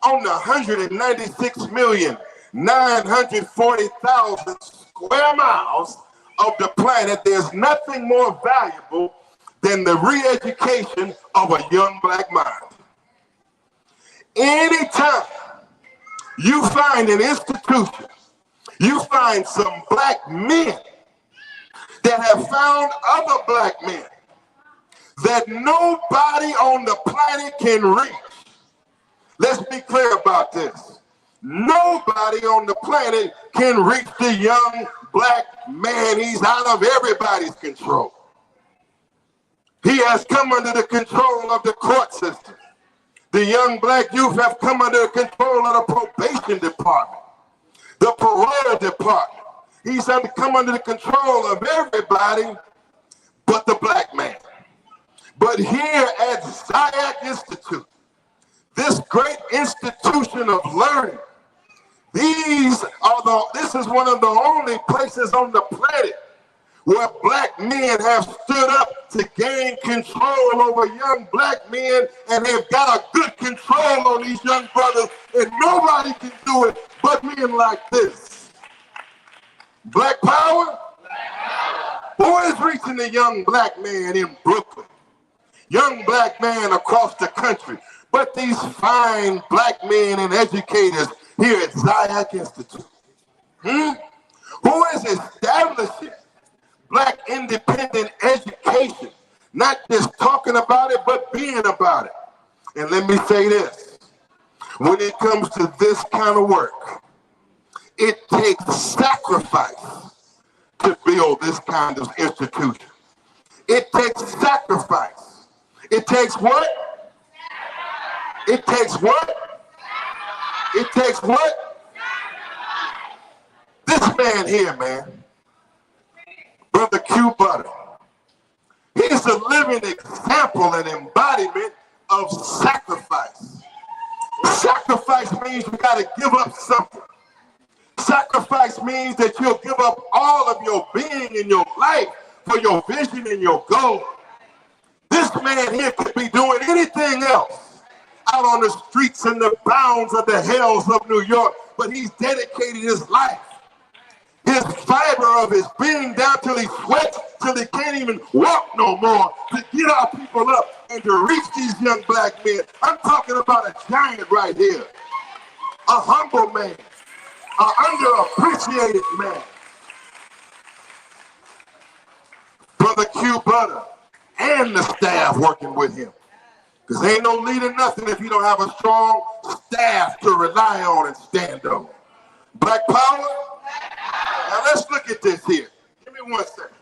Speaker 6: on the 196,940,000 square miles of the planet. There's nothing more valuable than the re-education of a young black mind. Anytime you find an institution, you find some black men that have found other black men that nobody on the planet can reach. Let's be clear about this. Nobody on the planet can reach the young black man. He's out of everybody's control. He has come under the control of the court system. The young black youth have come under the control of the probation department, the parole department. He's come under the control of everybody but the black man. But here at SIAC Institute, this great institution of learning, this is one of the only places on the planet where black men have stood up to gain control over young black men, and they've got a good control on these young brothers, and nobody can do it but men like this. Black power? Who is reaching the young black man in Brooklyn? Young black man across the country, but these fine black men and educators here at SIAC Institute. Who is establishing black independent education, not just talking about it, but being about it? And let me say this, when it comes to this kind of work, it takes sacrifice to build this kind of institution. It takes sacrifice. It takes what? It takes what? It takes what? This man here, man, Brother Q Butter, he's a living example and embodiment of sacrifice. Sacrifice means you got to give up something. Sacrifice means that you'll give up all of your being in your life for your vision and your goal. This man here could be doing anything else out on the streets and the bounds of the hells of New York, but he's dedicated his life, his fiber of his being down till he sweats, till he can't even walk no more, to get our people up and to reach these young black men. I'm talking about a giant right here, a humble man, an underappreciated man. Brother Q Butter and the staff working with him. Because ain't no leader nothing if you don't have a strong staff to rely on and stand on. Black power? Now let's look at this here. Give me 1 second.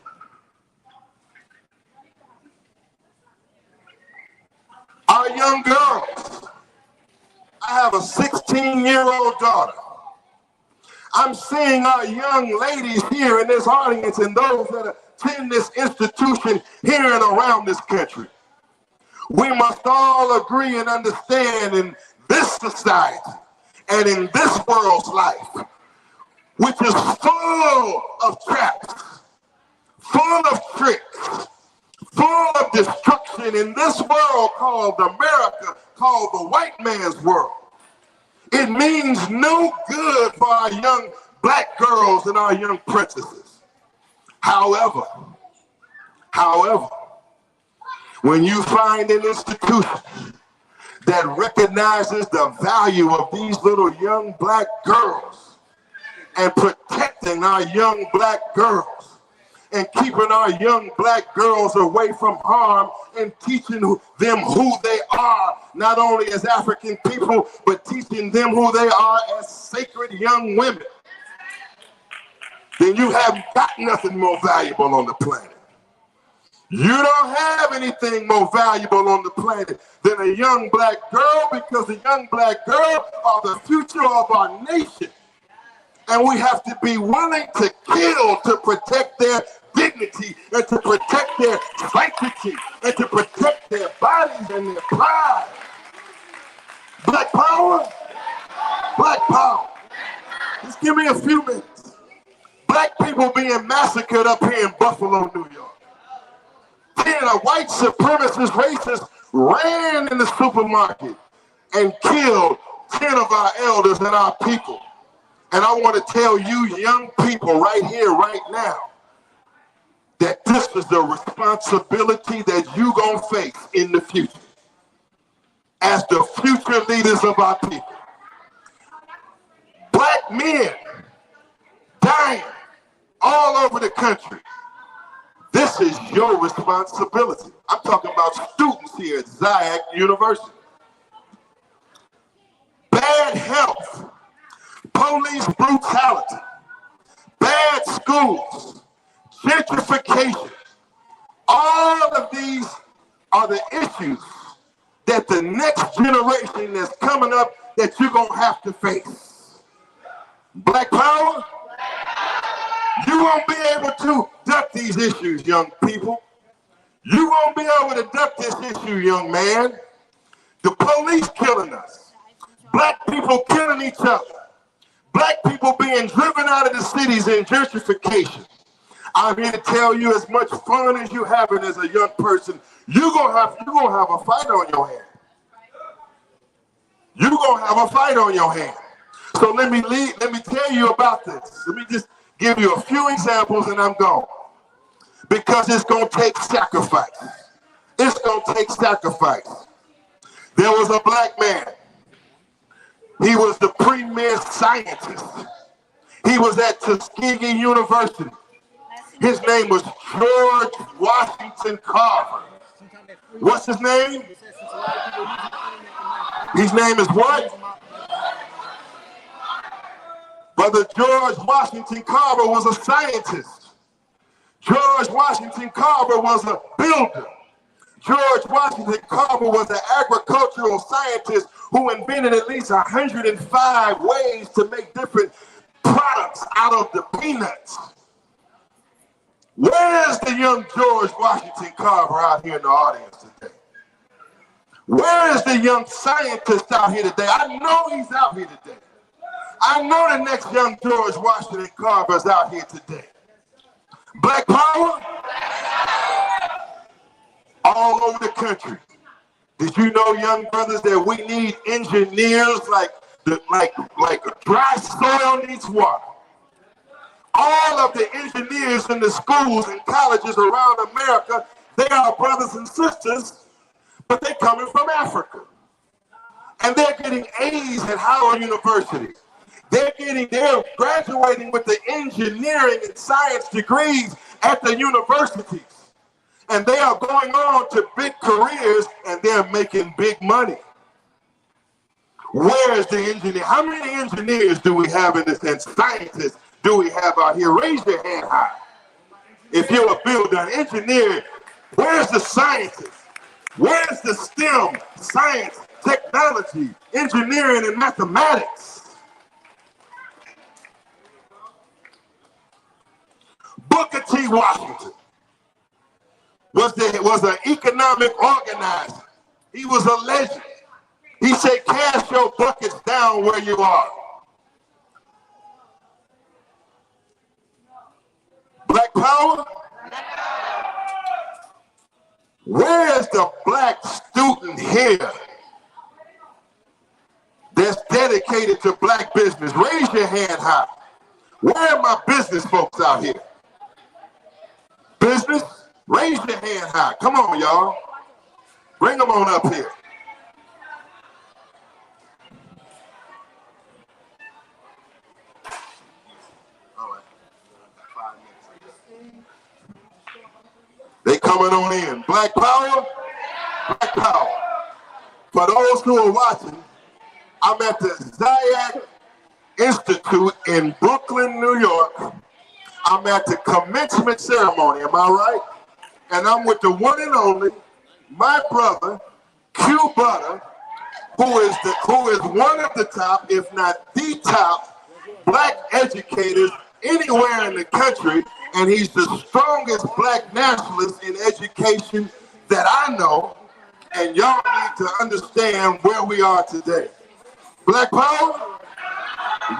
Speaker 6: Our young girls. I have a 16-year-old daughter. I'm seeing our young ladies here in this audience and those that attend this institution here and around this country. We must all agree and understand in this society and in this world's life, which is full of traps, full of tricks, full of destruction, in this world called America, called the white man's world. It means no good for our young black girls and our young princesses. However, when you find an institution
Speaker 7: that recognizes the value of these little young black girls and protecting our young black girls and keeping our young black girls away from harm and teaching them who they are, not only as African people, but teaching them who they are as sacred young women, then you haven't got nothing more valuable on the planet. You don't have anything more valuable on the planet than a young black girl, because the young black girl are the future of our nation. And we have to be willing to kill to protect their dignity and to protect their sanctity and to protect their bodies and their pride. Black power, black power. Just give me a few minutes. Black people being massacred up here in Buffalo, New York. 10 white supremacist racists ran in the supermarket and killed 10 of our elders and our people. And I want to tell you young people right here, right now, that this is the responsibility that you're going to face in the future as the future leaders of our people. Black men dying all over the country. This is your responsibility. I'm talking about students here at Ziac University. Bad health, police brutality, bad schools, gentrification. All of these are the issues that the next generation that's coming up that you're going to have to face. Black power? You won't be able to duck these issues, young people. You won't be able to duck this issue, young man. The police killing us. Black people killing each other. Black people being driven out of the cities in gentrification. I'm here to tell you, as much fun as you're having as a young person, you're gonna have a fight on your hand. You're gonna have a fight on your hand. So let me tell you about this. Let me just give you a few examples and I'm gone. Because it's gonna take sacrifice. It's gonna take sacrifice. There was a black man. He was the premier scientist. He was at Tuskegee University. His name was George Washington Carver. What's his name? His name is what? Brother George Washington Carver was a scientist. George Washington Carver was a builder. George Washington Carver was an agricultural scientist who invented at least 105 ways to make different products out of the peanuts. Where's the young George Washington Carver out here in the audience today? Where is the young scientist out here today? I know he's out here today. I know the next young George Washington Carver is out here today. Black power? All over the country. Did you know, young brothers, that we need engineers like a dry soil needs water? All of the engineers in the schools and colleges around America, they are brothers and sisters, but they're coming from Africa. And they're getting A's at Howard University. They're graduating with the engineering and science degrees at the universities. And they are going on to big careers and they're making big money. Where is the engineer? How many engineers do we have in this, and scientists do we have out here? Raise your hand high. If you're a builder, an engineer, where's the scientist? Where's the STEM, science, technology, engineering, and mathematics? Booker T. Washington was an economic organizer. He was a legend. He said, cast your buckets down where you are. Black power? Where is the black student here that's dedicated to black business? Raise your hand high. Where are my business folks out here? Business? Raise your hand high. Come on, y'all. Bring them on up here. Coming on in. Black power. Black power. For those who are watching, I'm at the Ziac Institute in Brooklyn, New York. I'm at the commencement ceremony, am I right? And I'm with the one and only, my brother, Q Butter, who is one of the top, if not the top, black educators anywhere in the country, and he's the strongest black nationalist in education that I know, and y'all need to understand where we are today. Black power,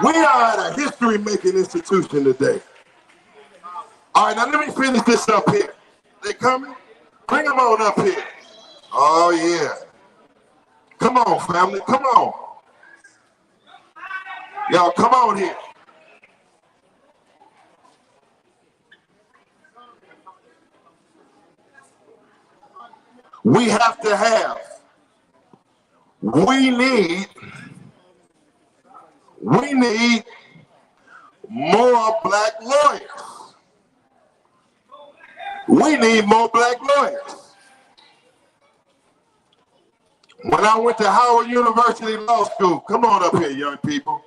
Speaker 7: we are at a history-making institution today. All right, now let me finish this up here. They coming? Bring them on up here. Oh, yeah. Come on, family, come on. Y'all, come on here. We have to have, we need more black lawyers. We need more black lawyers. When I went to Howard University Law School, come on up here, young people.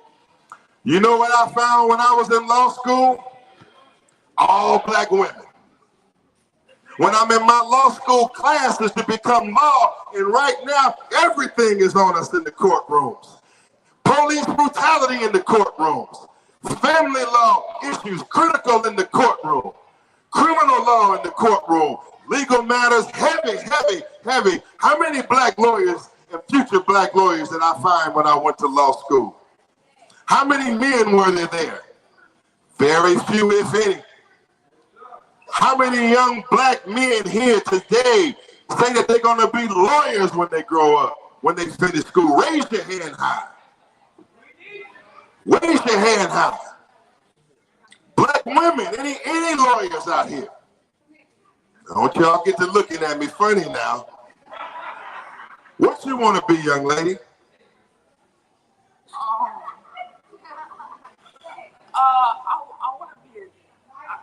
Speaker 7: You know what I found when I was in law school? All black women. When I'm in my law school classes to become law, and right now, everything is on us in the courtrooms. Police brutality in the courtrooms. Family law issues critical in the courtroom. Criminal law in the courtroom. Legal matters heavy, heavy, heavy. How many black lawyers and future black lawyers did I find when I went to law school? How many men were there? Very few, if any. How many young black men here today say that they're going to be lawyers when they grow up, when they finish school? Raise your hand high. Raise your hand high. Black women, any lawyers out here? Don't y'all get to looking at me funny now. What you want to be, young lady?
Speaker 8: I want to be,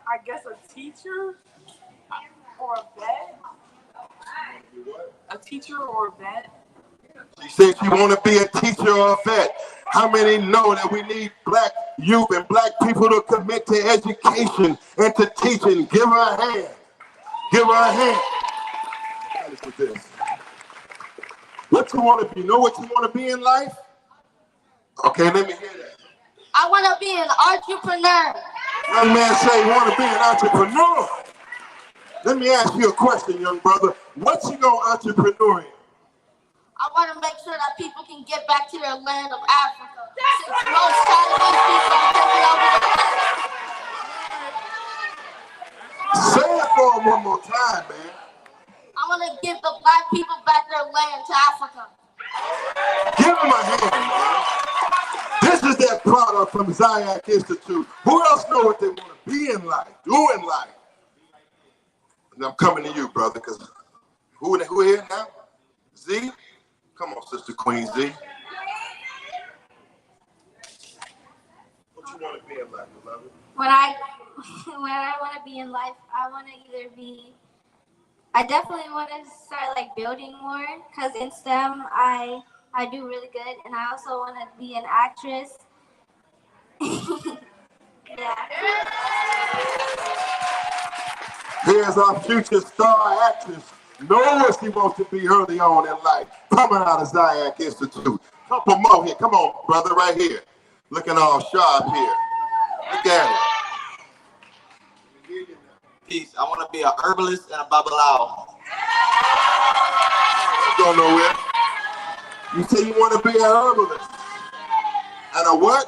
Speaker 8: I guess, a teacher or a vet. A teacher or a vet.
Speaker 7: She said she want to be a teacher or a vet. How many know that we need black youth and black people to commit to education and to teaching? Give her a hand. Give her a hand. What you want to be? Know what you want to be in life? Okay, let me hear that.
Speaker 9: I want to be an entrepreneur.
Speaker 7: Young man say you want to be an entrepreneur. Let me ask you a question, young brother. What you gonna entrepreneur in?
Speaker 9: I want to make sure that people can get back to their land of Africa. Since most Taliban people are taking over the land.
Speaker 7: Say it for him one more time, man.
Speaker 9: I want to give the black people back their land to Africa.
Speaker 7: Give him a hand, man. This is that product from Ziac Institute. Who else know what they want to be in life, do in life? And I'm coming to you, brother, because who here now? Z? Come on, Sister Queen Z. What you want to be in life, beloved?
Speaker 9: When I want to be in life, I want to either be, I definitely want to start like building more, because in STEM, I do really good, and I also want to be an actress. Yeah.
Speaker 7: Here's our future star actress. Know what she wants to be early on in life. Coming out of Ziac Institute. Couple more here. Come on, brother, right here. Looking all sharp here. Look at it.
Speaker 10: Peace. I want to be a herbalist and a babalao.
Speaker 7: Don't know where. You say you want to be a herbalist. And a what?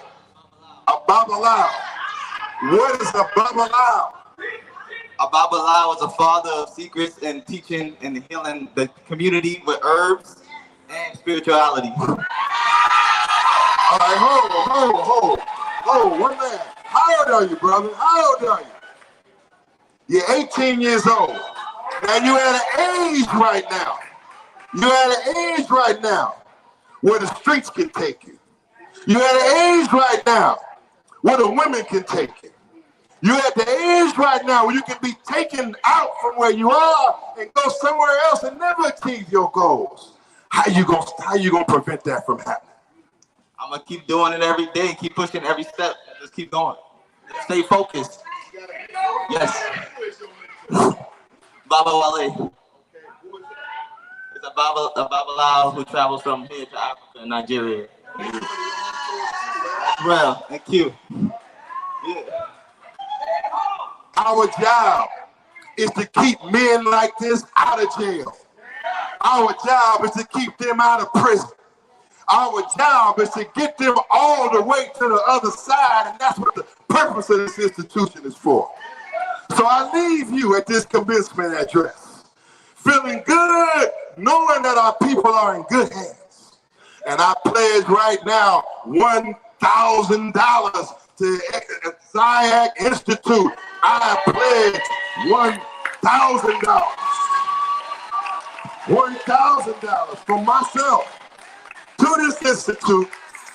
Speaker 7: A babalao. What is a babalao?
Speaker 10: A babalao is a father of secrets and teaching and healing the community with herbs and spirituality.
Speaker 7: All right, hold, one man. How old are you, brother? How old are you? You're 18 years old. Now you're at an age right now. You're at an age right now where the streets can take you. You're at an age right now where the women can take you. You're at the age right now where you can be taken out from where you are and go somewhere else and never achieve your goals. How you gonna prevent that from happening?
Speaker 10: I'm gonna keep doing it every day, keep pushing every step, just keep going. Stay focused. Yes. Baba Wale. It's a Babalawo who travels from here to Africa and Nigeria. Well, thank you. Yeah.
Speaker 7: Our job is to keep men like this out of jail. Our job is to keep them out of prison. Our job is to get them all the way to the other side, and that's what the purpose of this institution is for. So I leave you at this commencement address, feeling good, knowing that our people are in good hands. And I pledge right now $1,000 to SIAC Institute. I pledge $1,000. $1,000 from myself to this institute.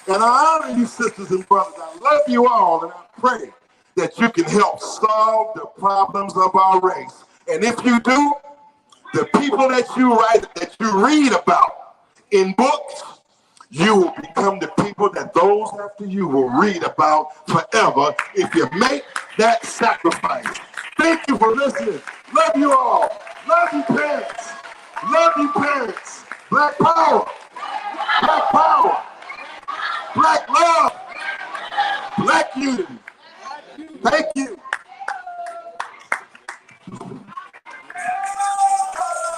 Speaker 7: And I honor you, sisters and brothers. I love you all, and I pray that you can help solve the problems of our race. And if you do, the people that you write, that you read about in books, you will become the people that those after you will read about forever if you make that sacrifice. Thank you for listening. Love you all. Love you, parents. Love you, parents. Black power. Black power. Black love. Black unity. Thank you.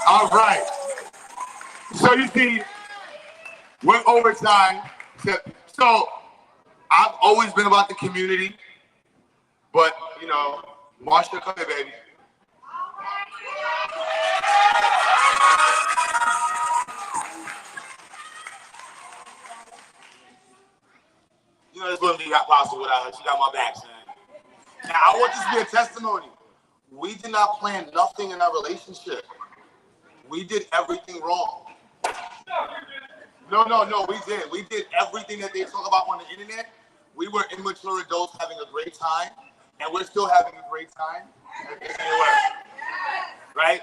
Speaker 7: All right. So you see, we're overtime. So I've always been about the community, but you know, Marsha, come here, baby. You know, this wouldn't be possible without her. She got my back, son. Now, I want this to be a testimony. We did not plan nothing in our relationship. We did everything wrong. No, we did. We did everything that they talk about on the internet. We were immature adults having a great time, and we're still having a great time. Right?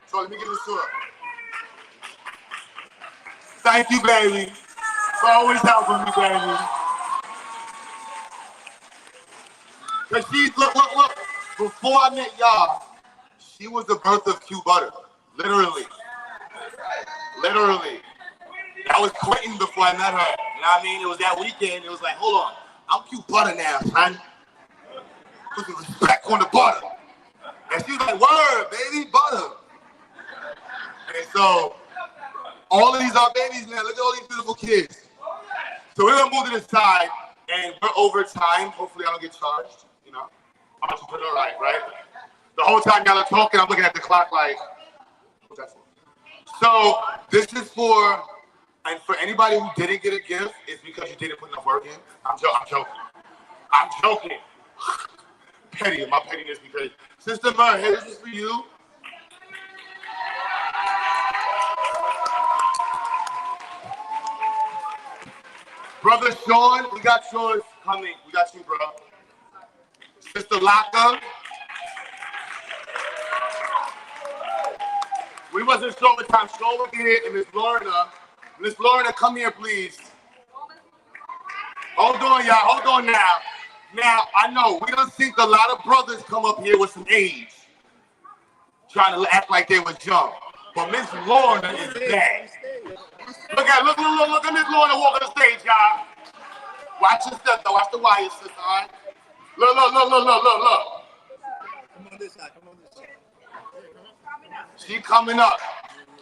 Speaker 7: So let me give this to her. Thank you, baby, for always helping me, baby. Cause she's, look. Before I met y'all, she was the birth of Q Butter. Literally. I was quitting before I met her. You know what I mean? It was that weekend. It was like, hold on. I'm Q Butter now, son. Put the respect on the butter. And she was like, word, baby, butter. And so, all of these are babies now. Look at all these beautiful kids. So we're gonna move to the side, and we're over time. Hopefully I don't get charged, you know. Entrepreneur, right? The whole time y'all are talking, I'm looking at the clock like, what's that for? So this is for, and for anybody who didn't get a gift, it's because you didn't put enough work in. I'm joking. Petty, my pettiness because Sister Murr, hey, this is for you. Brother Sean, we got yours coming. We got you, bro. Sister Laka. We wasn't sure what time Sean would get here, and Miss Lorna. Miss Lorna, come here, please. Hold on, y'all. Hold on now. Now, I know we done seen a lot of brothers come up here with some age, trying to act like they was young. But Miss Lorna is bad. Look at Miss Lorna walking the stage, y'all. Watch your step, though. Watch the wires, sister, all right? Look. Come on this side. She coming up.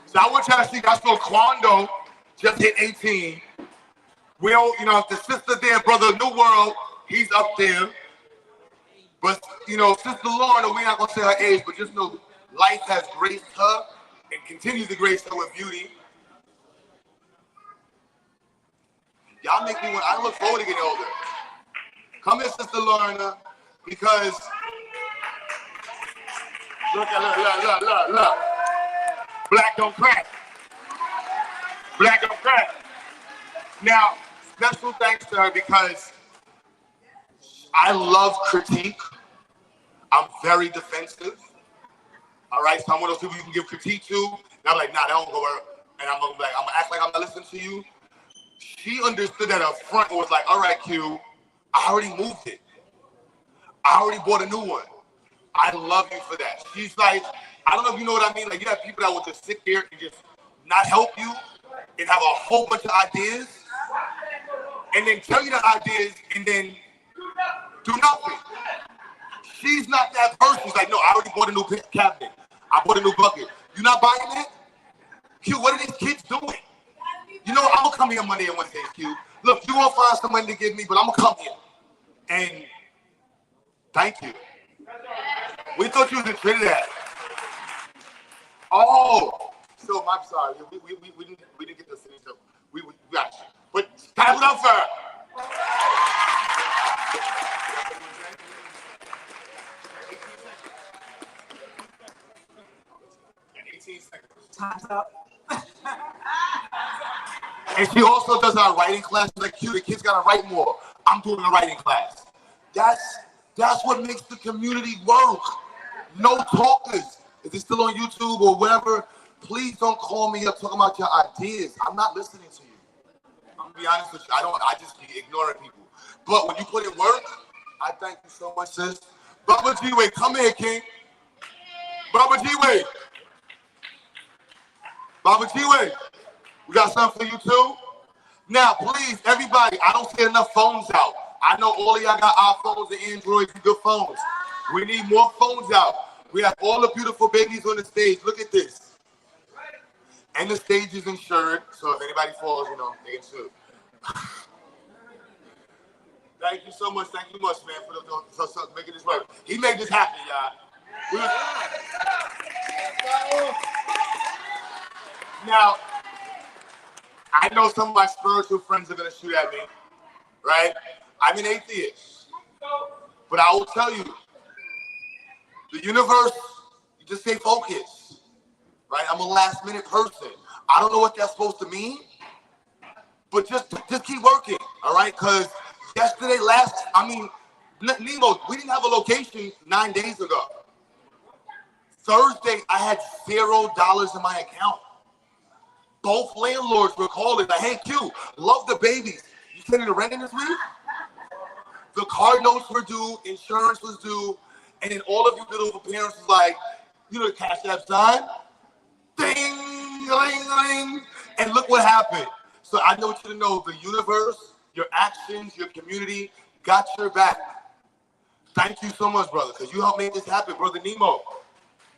Speaker 7: So I want y'all to see, I saw Quando just hit 18. We don't, you know, the sister there, brother New World, he's up there. But, you know, Sister Lorna, we're not going to say her age, but just know life has graced her and continues to grace her with beauty. Y'all make me want, I look forward to getting older. Come here, Sister Lorna, because look. Black don't crack. Black don't crack. Now, special thanks to her because I love critique.
Speaker 2: I'm very defensive. All right, so I'm one of those people you can give critique to. And I'm like, nah, that don't go over. And I'm gonna act like I'm not listening to you. She understood that up front and was like, all right, Q, I already moved it. I already bought a new one. I love you for that. She's like, I don't know if you know what I mean. Like, you have people that will just sit there and just not help you and have a whole bunch of ideas and then tell you the ideas and then do nothing. She's not that person. She's like, no, I already bought a new cabinet. I bought a new bucket. You not buying it? Q, what are these kids doing? You know what? I'm going to come here Monday and Wednesday, Q. Look, you won't find some money to give me, but I'm going to come here. And thank you. We thought you was in Trinidad. Oh, so I'm sorry. We didn't get to finish up. We got you. But clap it up for her. 18 seconds.
Speaker 8: Time's up.
Speaker 2: And she also does our writing class. Like, Q, the kids gotta write more. I'm doing a writing class. That's what makes the community work. No talkers. If it's still on YouTube or whatever, please don't call me up talking about your ideas. I'm not listening to you. I'm gonna be honest with you. I just be ignoring people. But when you put in work, I thank you so much, sis. Baba G-Way, come here, King. Baba G-Way. Baba G-Way. We got something for you too. Now, please, everybody, I don't see enough phones out. I know all of y'all got iPhones and Androids and good phones. We need more phones out. We have all the beautiful babies on the stage. Look at this. And the stage is insured, so if anybody falls, they insured. Thank you so much. Thank you much, man, for making this work. He made this happen, y'all. Now, I know some of my spiritual friends are going to shoot at me, right? I'm an atheist. But I will tell you, the universe, you just stay focused, right? I'm a last-minute person. I don't know what that's supposed to mean, but just keep working, all right? Because yesterday, Nemo, we didn't have a location 9 days ago. Thursday, I had $0 in my account. Both landlords were calling like, hey, Q, love the babies. You sending the rent in this week? The car notes were due, insurance was due, and then all of you little parents was like, the Cash App sign? Ding, ding, ding. And look what happened. So I want you to know the universe, your actions, your community got your back. Thank you so much, brother, because you helped make this happen, Brother Nemo.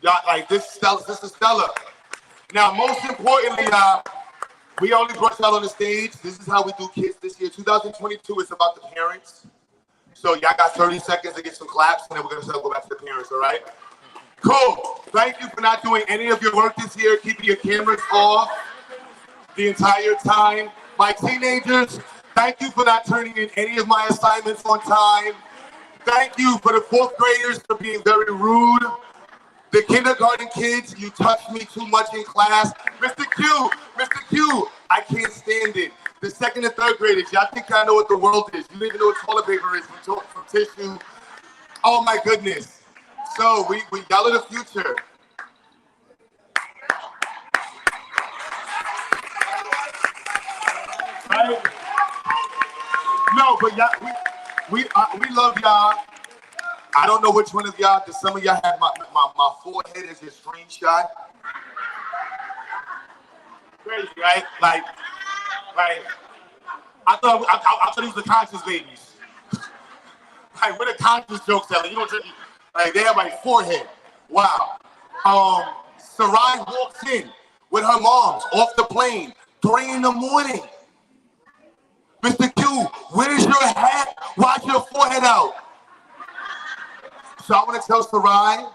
Speaker 2: Y'all, Sister Stella. Now, most importantly, we only brought y'all on the stage. This is how we do kids this year. 2022 is about the parents. So y'all got 30 seconds to get some claps, and then we're going to go back to the parents, all right? Cool. Thank you for not doing any of your work this year, keeping your cameras off the entire time. My teenagers, thank you for not turning in any of my assignments on time. Thank you for the fourth graders for being very rude. The kindergarten kids, you touched me too much in class. Mr. Q, I can't stand it. The second and third graders, y'all think I know what the world is. You don't even know what toilet paper is from tissue. Oh my goodness. So y'all are the future. Right? No, but y'all, we love y'all. I don't know which one of y'all, because some of y'all have my forehead as your screenshot. Crazy, right? Like, I thought these were conscious babies. Like, what are conscious jokes telling? Like, they have my forehead. Wow. Sarai walks in with her moms off the plane, 3 in the morning. Mr. Q, where's your hat? Watch your forehead out. So I want to tell Sarai,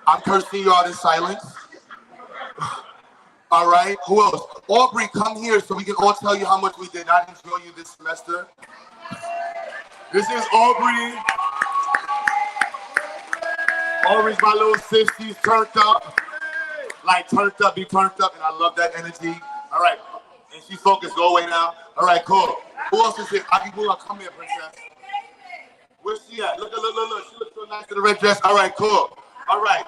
Speaker 2: I'm cursing you out in silence. All right, who else? Aubrey, come here so we can all tell you how much we did not enjoy you this semester. This is Aubrey. Aubrey's my little sis. She's turned up. Like, turned up, be turned up, and I love that energy. All right, and she's focused. Go away now. All right, cool. Who else is here? Akibula, come here, princess. Where's she at? Look. She looks so nice in the red dress. All right, cool. All right.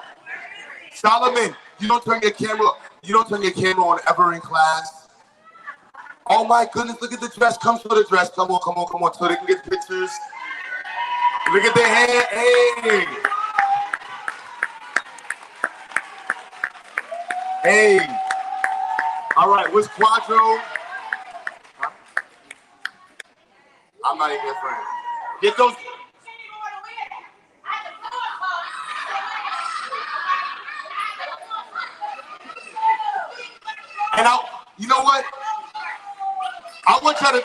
Speaker 2: Solomon, you don't turn your camera on ever in class. Oh my goodness, look at the dress. Come show the dress. Come on, so they can get pictures. Look at their hair. Hey. All right, where's Quadro? I'm not even your friend. Get those. And you know what? I want y'all to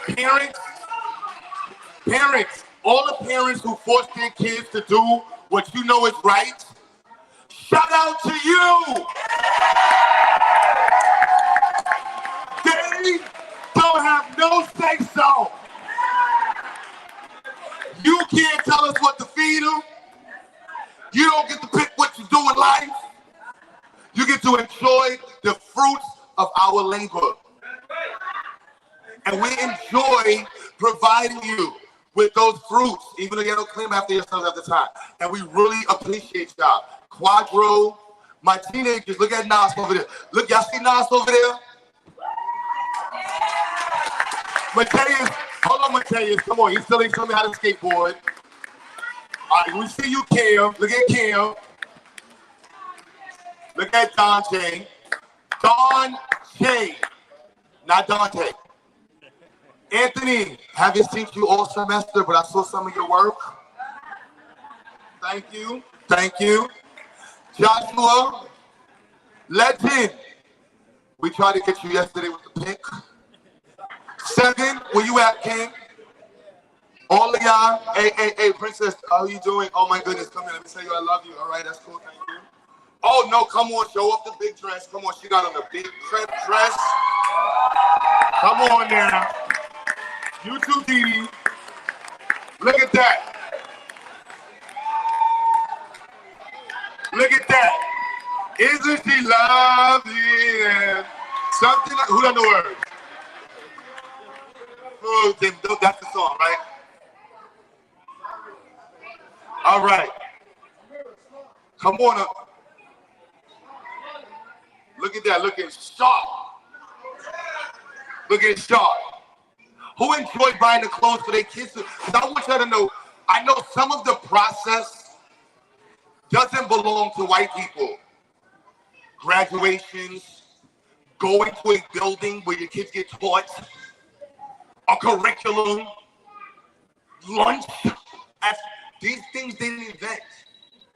Speaker 2: parents, all the parents who force their kids to do what you know is right, shout out to you. They don't have no say so. You can't tell us what to feed them. You don't get to pick what you do in life. You get to enjoy the fruits of our labor. And we enjoy providing you with those fruits, even though you don't claim after yourselves at the time. And we really appreciate y'all. Quadro, my teenagers, look at Nas over there. Look, y'all see Nas over there? Mateus, hold on, Mateus. Come on, he still ain't showing me how to skateboard. All right, we see you, Cam. Look at Cam. Look at Dante. Don J, not Dante. Anthony, haven't seen you all semester, but I saw some of your work. Thank you. Joshua, legend. We tried to get you yesterday with the pick. 7, where you at, King? All of y'all. Hey, Princess, how are you doing? Oh my goodness, come here. Let me tell you I love you. All right, that's cool. Thank you. Oh no, come on, show off the big dress. Come on, she got on the big dress. Come on now. You too, Dee. Look at that. Look at that. Isn't she lovely? Yeah. Something like, who doesn't know words? Oh, that's the song, right? All right. Come on up. Look at that, looking sharp. Looking sharp. Who enjoyed buying the clothes for their kids? Because I want y'all to know, I know some of the process doesn't belong to white people. Graduations, going to a building where your kids get taught, a curriculum, lunch. These things they didn't invent.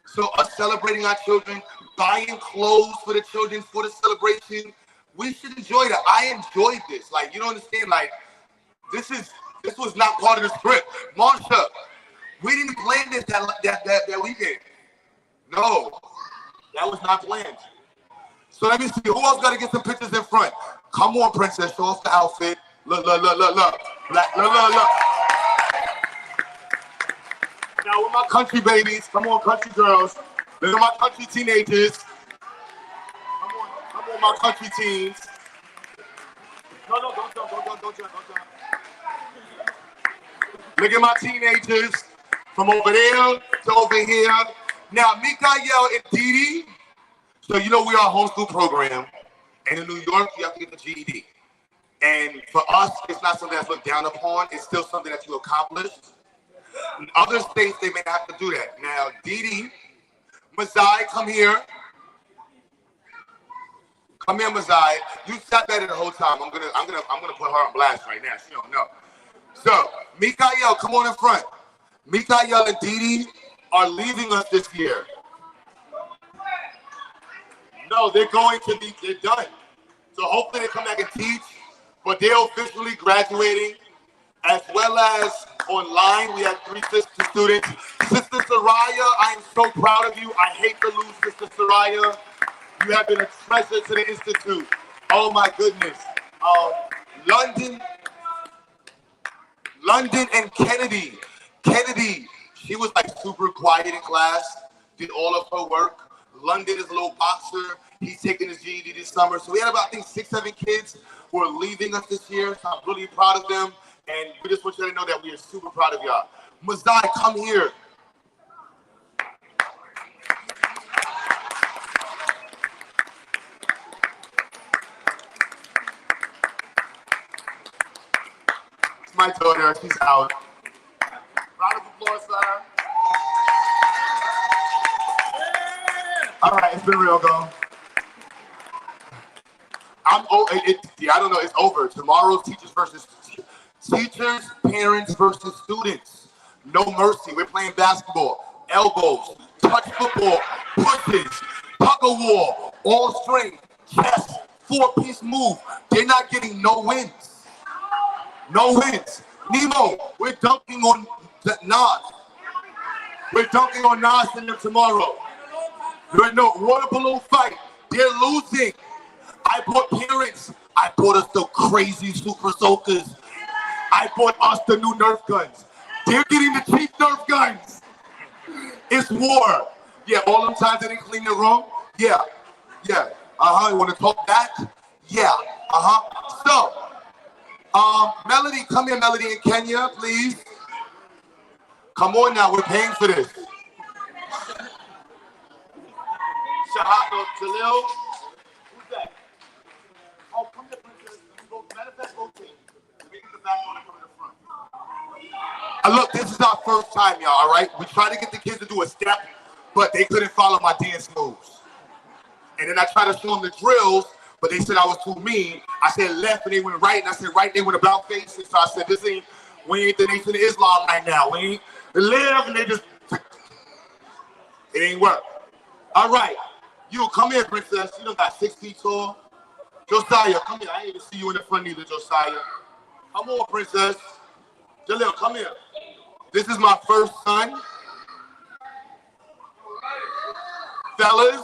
Speaker 2: So us celebrating our children, buying clothes for the children for the celebration, we should enjoy that. I enjoyed this. Like, you don't understand, like, this was not part of the script. Marsha, we didn't plan this that weekend. No, that was not planned. So let me see, who else got to get some pictures in front? Come on, Princess, show off the outfit. Look. Look. Now with my country babies, come on, country girls. Look at my country teenagers. Come on, my country teens. No, don't jump. Look at my teenagers from over there to over here. Now, Mikael and Didi. So you know we are a homeschool program. And in New York, you have to get the GED. And for us, it's not something that's looked down upon. It's still something that you accomplished. In other states, they may have to do that. Now, Didi, Mazai, come here. Come here, Mazai. You sat there the whole time. I'm gonna put her on blast right now. She don't know. So, Mikael, come on in front. Mikael and Didi are leaving us this year. No, they're done. So hopefully they come back and teach, but they're officially graduating, as well as online. We have 3 sister students. Sister Soraya, I am so proud of you. I hate to lose Sister Soraya. You have been a treasure to the Institute. Oh my goodness. London and Kennedy. Kennedy, she was like super quiet in class, did all of her work. London is a little boxer. He's taking his GED this summer. So we had about, I think, 6-7 kids who are leaving us this year. So I'm really proud of them. And we just want you to know that we are super proud of y'all. Mazai, come here. It's my daughter. She's out. Round of applause for her. All right, it's been real, though. I don't know. It's over. Tomorrow's teachers, parents versus students. No mercy. We're playing basketball, elbows, touch football, pushes, tug of war, all strength, chest, 4-piece move. They're not getting no wins. No wins. Nemo, we're dunking on Nas. We're dunking on Nas and them tomorrow. There's no water balloon fight. They're losing. I bought parents. I bought us the crazy super soakers. I bought us the new Nerf guns. They're getting the cheap Nerf guns. It's war. Yeah, all them times they didn't clean the room. Yeah. You want to talk back? Yeah. So, Melody, come here, Melody in Kenya, please. Come on now, we're paying for this. Shahado, Jalil. Who's that? Oh, come here, princess. Matter of fact, rotate. Make the back one and come in the front. Look, this is our first time, y'all, all right? We tried to get the kids to do a step, but they couldn't follow my dance moves. And then I tried to show them the drills, but they said I was too mean. I said left, and they went right, and I said right, they went about faces. So I said, we ain't the Nation of Islam right now. We ain't live, and they just, it ain't work. All right. You, come here, princess. You done got 6 feet tall. Josiah, come here. I ain't even see you in the front either, Josiah. Come on, princess. Jalil, come here. This is my first son. Fellas.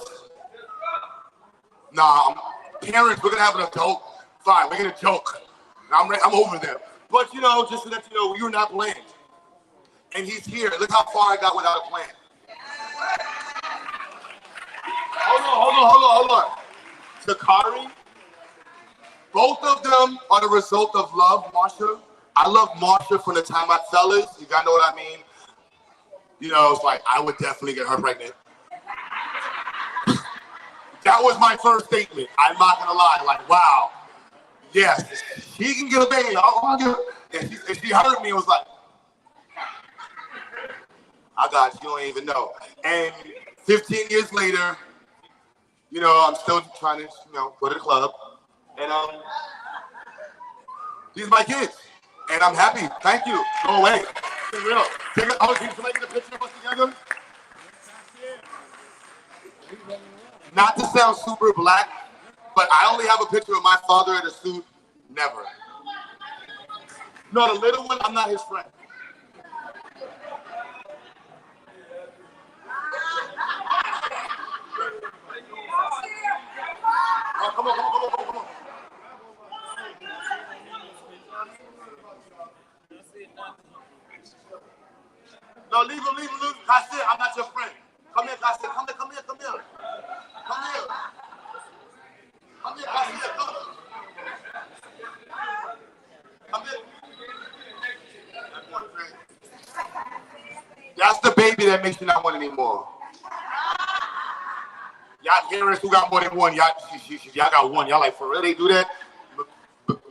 Speaker 2: Nah, parents, we're going to have an adult. Fine, we're going to joke. I'm over there. But, just to let you know, you're not playing. And he's here. Look how far I got without a plan. Hold on. Sakari, both of them are the result of love, Marsha. I love Marsha from the time I fellas. You gotta know what I mean? It's like, I would definitely get her pregnant. That was my first statement. I'm not gonna lie. Like, wow. Yes, she can get a baby. And she heard me and was like, I got you. You don't even know. And 15 years later, I'm still trying to, go to the club. And these are my kids. And I'm happy. Thank you. Go away. It's real. Can somebody get a picture of us together? Not to sound super black, but I only have a picture of my father in a suit. Never. No, the little one, I'm not his friend. Oh, come on. No, leave him. Kasir, I'm not your friend. Come here, Kasir. Come here. Come here, Kasir. Come here. That's the baby that makes you not want anymore. Y'all parents who got more than one, y'all got one. Y'all like, for real, they do that?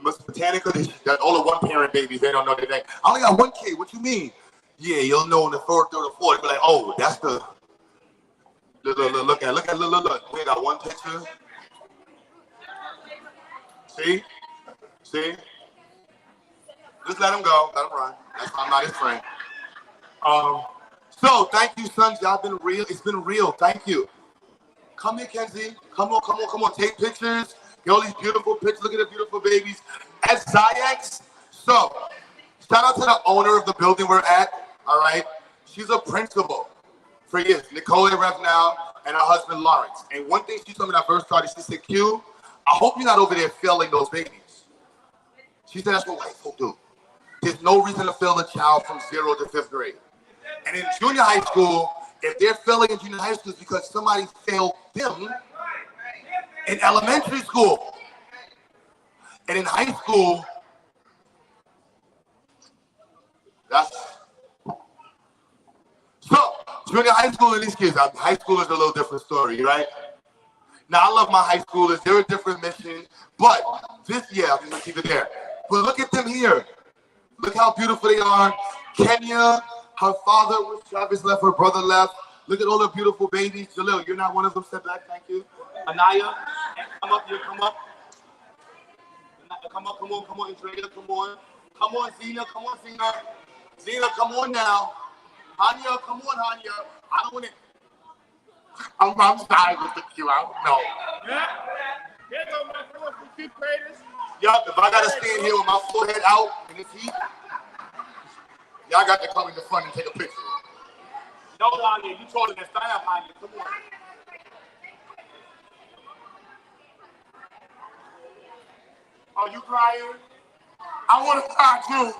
Speaker 2: Miss Botanica, that's all the one-parent babies, they don't know their name. I only got one kid, what you mean? Yeah, you'll know in the third or fourth, be like, oh, that's the, look. We got one picture. See? Just let him go, let him run. That's why I'm not his friend. So, thank you, sons, y'all been real, it's been real, thank you. Come here, Kenzie. Come on. Take pictures. Get all these beautiful pictures. Look at the beautiful babies. At Ziax, so, shout out to the owner of the building we're at, all right? She's a principal for years. Nicole Rev now, and her husband, Lawrence. And one thing she told me when I first started, she said, Q, I hope you're not over there failing those babies. She said, that's what white folk do. There's no reason to fail a child from 0 to 5th grade. And in junior high school, if they're failing in junior high school, it's because somebody failed them in elementary school. And in high school, Junior high school and these kids, high school is a little different story, right? Now, I love my high schoolers. They're a different mission. But this, I'm just going to keep it there. But look at them here. Look how beautiful they are. Kenya, her father was Travis left, her brother left. Look at all the beautiful babies. Jalil, you're not one of them. Step back, thank you. Anaya, come up here, come up. Come on, Andrea, come on. Come on, Zena, come on, Zena. Zena, come on now. Hanya, come on, Hanya. I don't want to. I'm sorry to pick you out. No.
Speaker 6: Yeah. Here go my fourth and fifth graders.
Speaker 2: Yup, if I gotta stand here with my forehead out in this heat, y'all got to come in the front and take a picture.
Speaker 6: No, Hanya, you taller than Stan, Hanya. Come on. Are you crying?
Speaker 2: I want to cry too.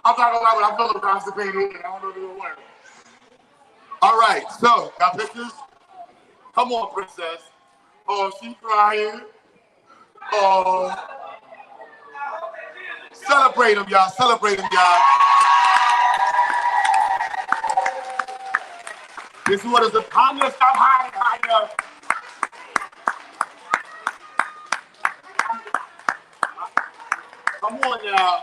Speaker 2: I'm not gonna lie, but I'm feeling constipated and I don't know if it'll work. All right, so got pictures? Come on, princess. Oh, she's crying. Oh. Celebrate them, y'all. Celebrate them, y'all. This is what is the Hanya, stop hiding, Hanya. Come on now.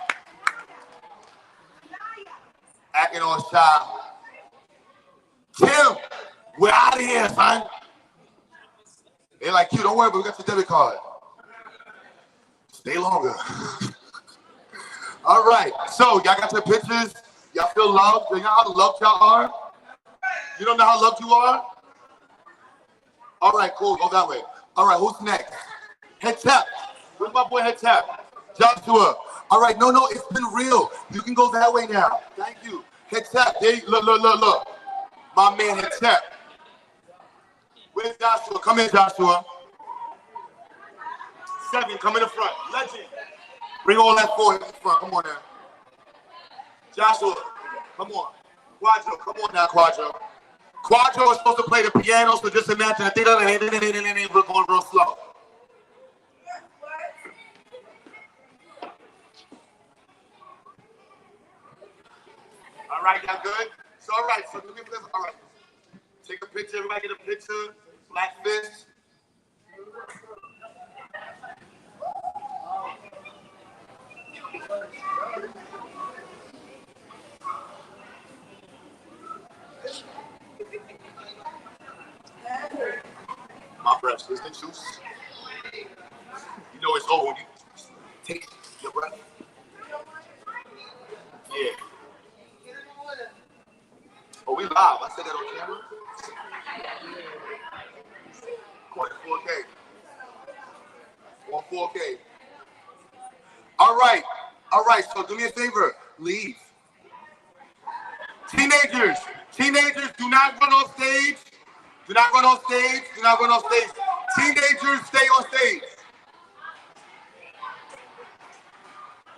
Speaker 2: Acting on shy. Tim, we're out of here, son. They're like, you don't worry, but we got your debit card. Stay longer. All right, so y'all got your pictures. Y'all feel loved. You know how loved y'all are? You don't know how loved you are? All right, cool, go that way. All right, who's next? Head tap. Where's my boy Head tap? Joshua. All right, no, it's been real. You can go that way now. Thank you. Head tap. There you, look. My man Head tap. Where's Joshua? Come in, Joshua. 7, come in the front. Legend. Bring all that forward in the front. Come on now. Joshua, come on. Quadro, come on now, Quadro. Quadro is supposed to play the piano, so just imagine we're going real slow. All right, y'all good? So, all right, so all right. Take a picture, everybody get a picture. Black fist. My breath is the juice. You know it's over when you take your breath. Yeah. Oh, we live. I said that on camera. On 4K. On 4K. All right, so do me a favor. Leave. Teenagers, do not run on stage. Do not run on stage. Teenagers, stay on stage.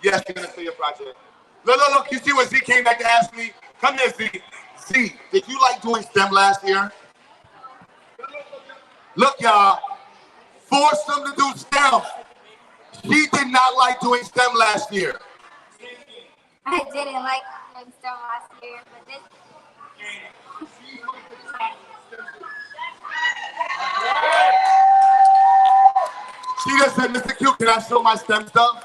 Speaker 2: Yes, you're going to say your project. Look, you see what Z came back to ask me? Come here, Z. Z, did you like doing STEM last year? Look, y'all, force them to do STEM. She did not like doing STEM last year.
Speaker 9: I didn't like doing STEM last year, but this.
Speaker 2: She just said, Mr. Q, can I show my STEM stuff?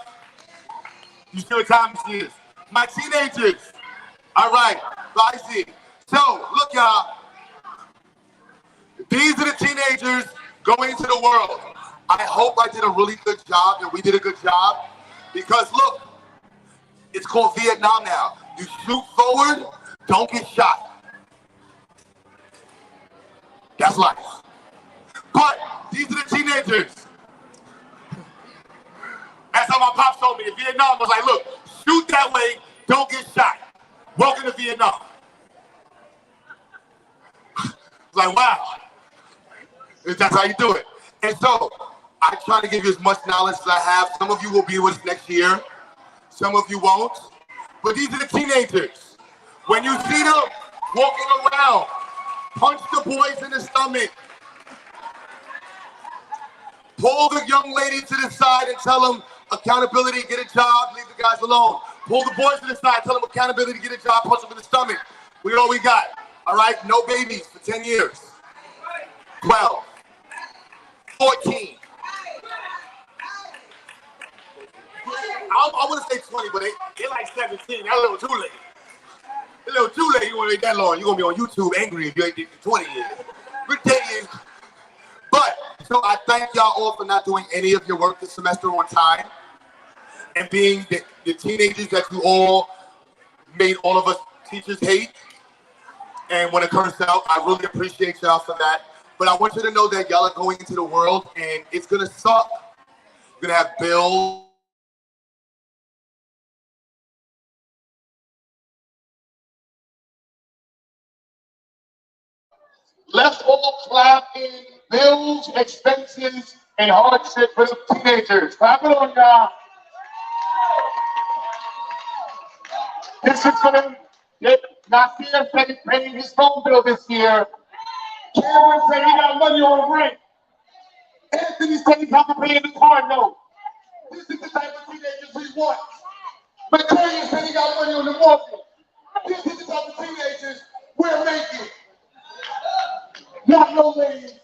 Speaker 2: You see what time she is. My teenagers. All right, so I see. So, look, y'all. These are the teenagers going into the world. I hope I did a really good job and we did a good job. Because, look, it's called Vietnam now. You shoot forward, don't get shot. That's life. But these are the teenagers. That's how my pops told me. In Vietnam, was like, look, shoot that way, don't get shot. Welcome to Vietnam. It's like, wow. That's how you do it. And so, I try to give you as much knowledge as I have. Some of you will be with us next year. Some of you won't. But these are the teenagers. When you see them walking around, punch the boys in the stomach. Pull the young lady to the side and tell them accountability, get a job, leave the guys alone. Pull the boys to the side, tell them accountability, get a job, punch them in the stomach. We all we got. All right, no babies for 10 years. 12, 14. I want to say 20, but they're like 17. That's a little too late. A little too late. You want to wait that long. You're going to be on YouTube angry if you ain't did 20 years. Good 10 years. But, so I thank y'all all for not doing any of your work this semester on time and being the teenagers that you all made all of us teachers hate and want to curse out. I really appreciate y'all for that. But I want you to know that y'all are going into the world and it's going to suck. You're going to have bills. Let's all clap in bills, expenses, and hardship for the teenagers. Clap it on, y'all. This is for them. Nasir said he's paying his phone bill this year. Cameron said he got money on rent. Anthony said he's not paying the car note. This is the type of teenagers we want. Materia said he got money on the mortgage. This is the type of teenagers we're making. Not no ladies,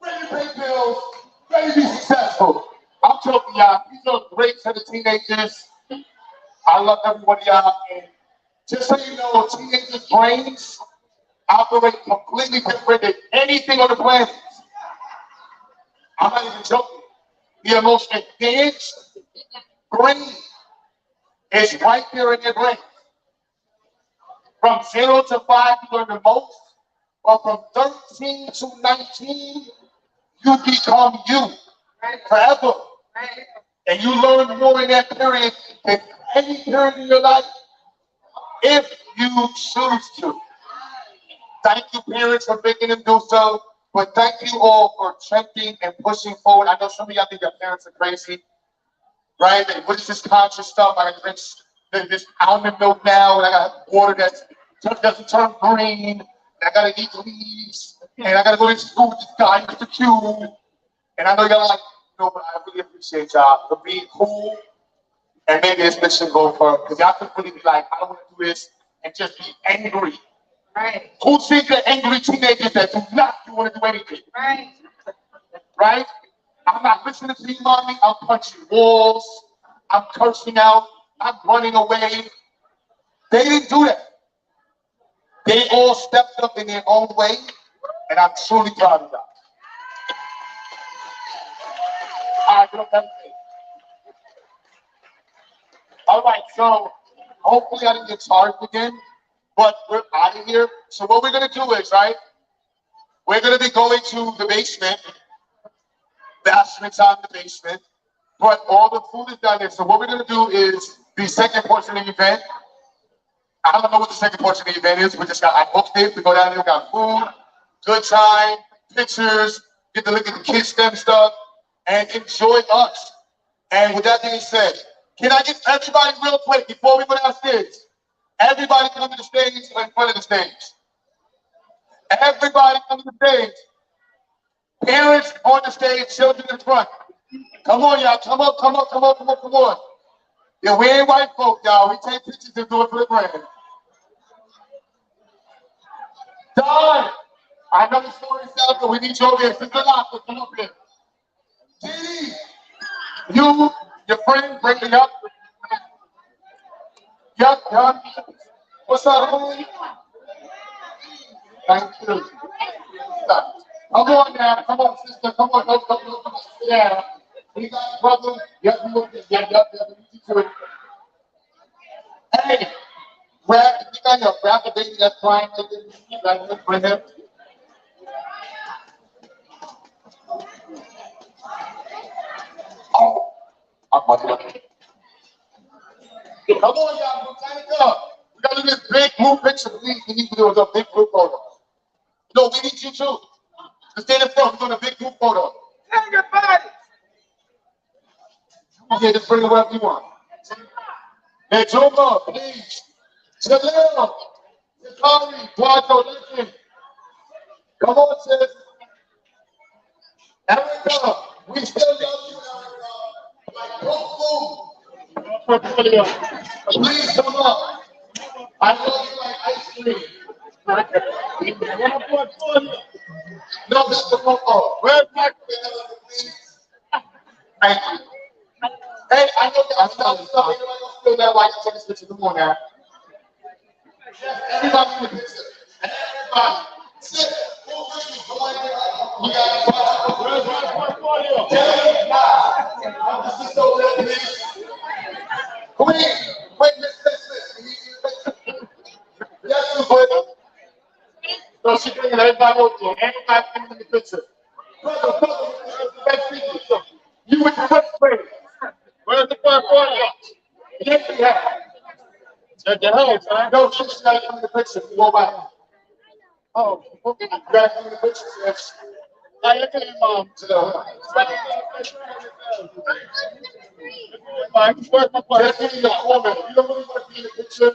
Speaker 2: ready to pay bills, ready to be successful. I'm joking, y'all. These are great set of teenagers. I love everybody, y'all. And just so you know, teenagers' brains operate completely different than anything on the planet. I'm not even joking. The most advanced brain is right there in your brain. From 0 to 5, you learn the most. But from 13 to 19, you become you forever. And you learn more in that period than any period in your life if you choose to. Thank you, parents, for making them do so. But thank you all for trending and pushing forward. I know some of y'all think your parents are crazy, right? And what is this conscious stuff? I gotta drink this almond milk now, and I got water that doesn't turn green. I gotta eat leaves, and I gotta go to school with this guy, Mr. Q. And I know y'all like, but I really appreciate y'all for being cool and making this mission go for, because y'all could really be like, I don't want to do this and just be angry. Right. Who sees the angry teenagers that do not want to do anything? Right. Right? I'm not listening to you, mommy. I'm punching walls. I'm cursing out. I'm running away. They didn't do that. They all stepped up in their own way, and I'm truly proud of them. All right, so hopefully I didn't get charged again, but we're out of here. So what we're gonna do is, right, we're gonna be going to the basement. Basement's on the basement, but all the food is down there. So what we're gonna do is the second portion of the event. I don't know what the second portion of the event is. I booked it. We go down there, we got food, good time, pictures, get to look at the kids' STEM stuff, and enjoy us. And with that being said, can I get everybody real quick before we go downstairs? Everybody come to the stage or in front of the stage. Everybody come to the stage. Parents on the stage, children in front. Come on, y'all. Come on. Yeah, we ain't white folk, y'all. We take pictures and do it for the brand. Don, I know the story's out, but we need you over here. Sister Locke, come up here. Diddy, you, your friend, bring me up. Yup. What's up, homie? Thank you. Come on now. Come on, sister. Come on. Yeah. We got brother. Yep. Hey, grab the baby that's crying. Bring him. Oh, I'm lucky. Come on, y'all. Time to go. We gotta do this big group picture. Please, we need to do a big group photo. No, we need you too. To stand in front, we're doing a big group photo. Hang your body. Okay, just bring it wherever you want. Hey, Joma, please. Jalil, Sakari, Guato, listen. Come on, sis. Erica, we still love you, Erica. Like food. Please come up. I love you like ice cream. No, this is the phone call. Where's my Thank you. Hey, I know that I'm still there while you take this picture. Come on now. Yes, everybody in the picture. Everybody. Sit. You got where's my portfolio? This is over there, please. Wait, listen. Yes, you brother. So she's bringing everybody over here. Everybody in the picture. Brother, you with the first grade. Where's the portfolio? Yes, we have. Check your head, son. No, she's got to come in the picture. Go back. Oh, you got to come in the picture, yes. I look at him, Mom. Just give me the corner. You don't really want to be in the picture.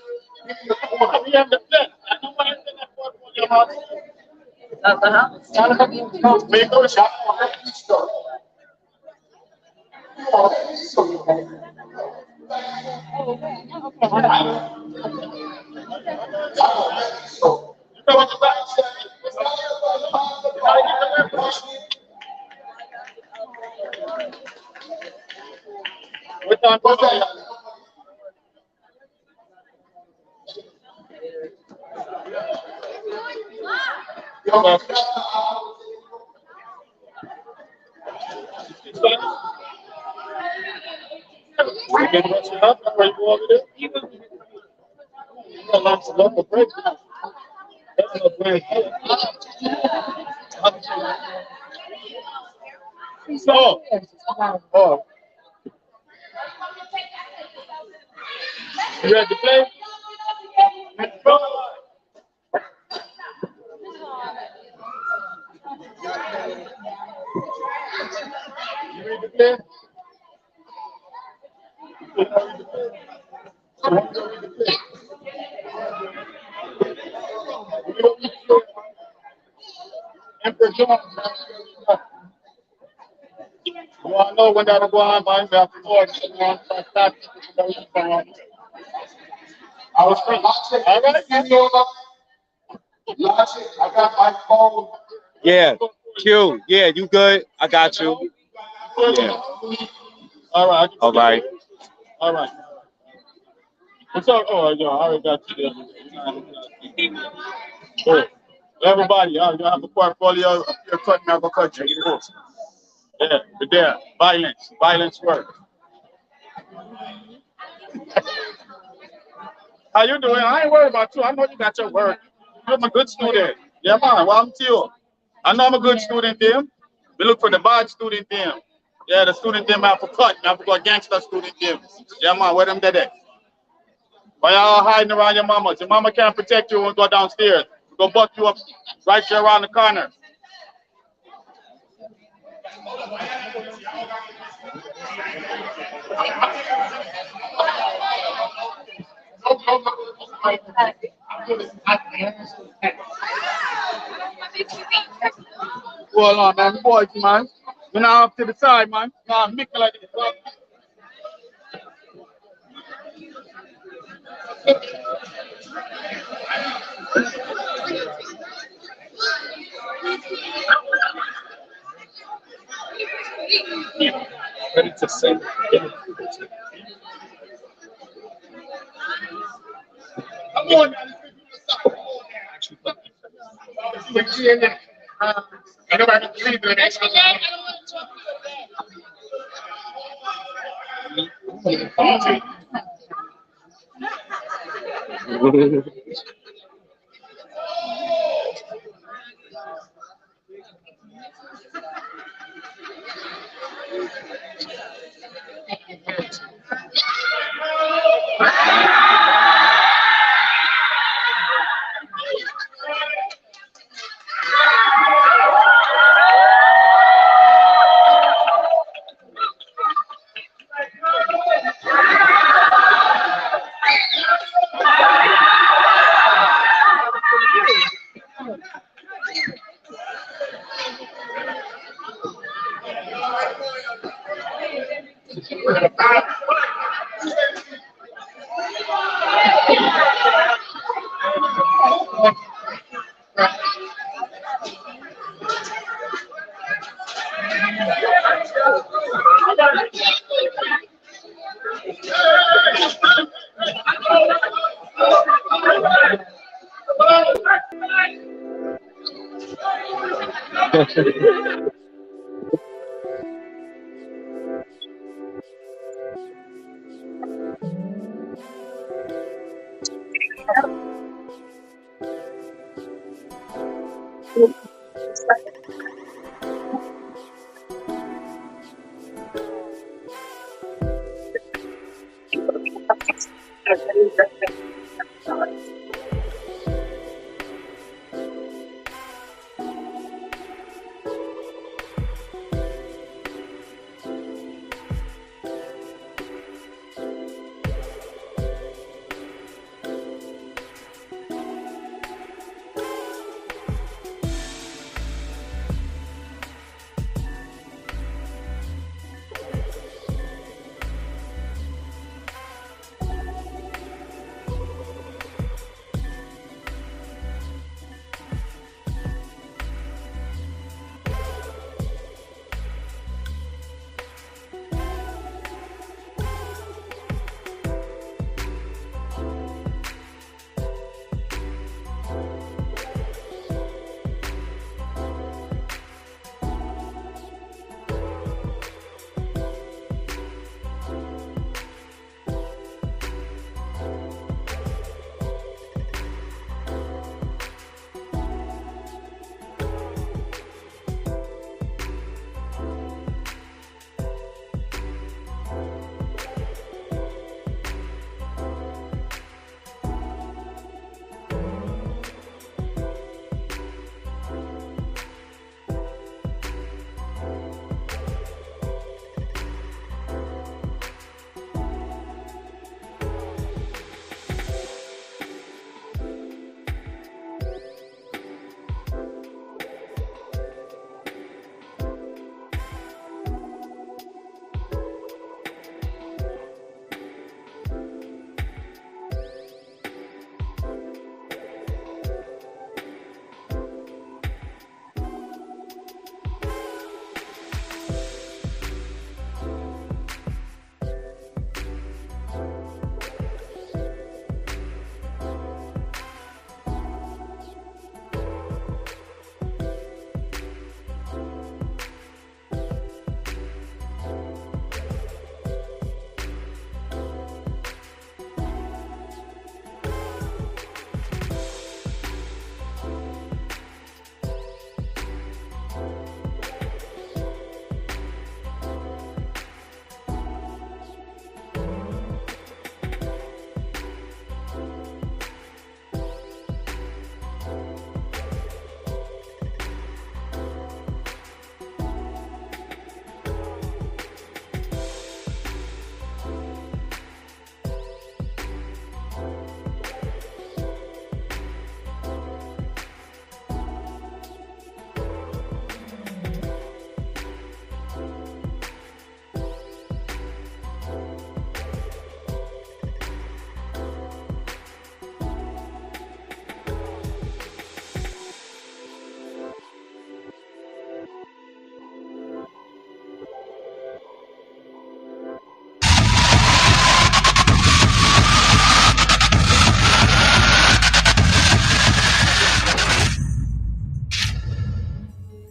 Speaker 2: Give me the corner. We have the flip. I don't want to that portfolio, Mom. Make no shot on that piece, though. Oh. You ready to play? You ready to play? Emperor John. Well, I know when that'll go on by me after I was thinking, all right, Logic, I got my phone.
Speaker 11: Yeah, Q. Yeah, you good? I got you. Yeah.
Speaker 2: All right.
Speaker 11: All right.
Speaker 2: All right. What's up? Oh, yeah, I already got you there. Good. Everybody, you have a portfolio of your cutting agriculture. Yeah, there. Violence work. How you doing? I ain't worried about you. I know you got your work. I'm a good student. Yeah, man. Welcome to you. I know I'm a good student, Tim. We look for the bad student, Tim. Yeah, the student, Tim, have to cut. Have to go gangster student, Tim. Yeah, man. Where them dead? Why y'all hiding around your mama? Your mama can't protect you when you go downstairs. Go buck you up right there around the corner. Hold on, man. Boys, man. You're now up to the side, man. Nah, make it like this. Ready to sing. Come on, man. Nobody can leave it.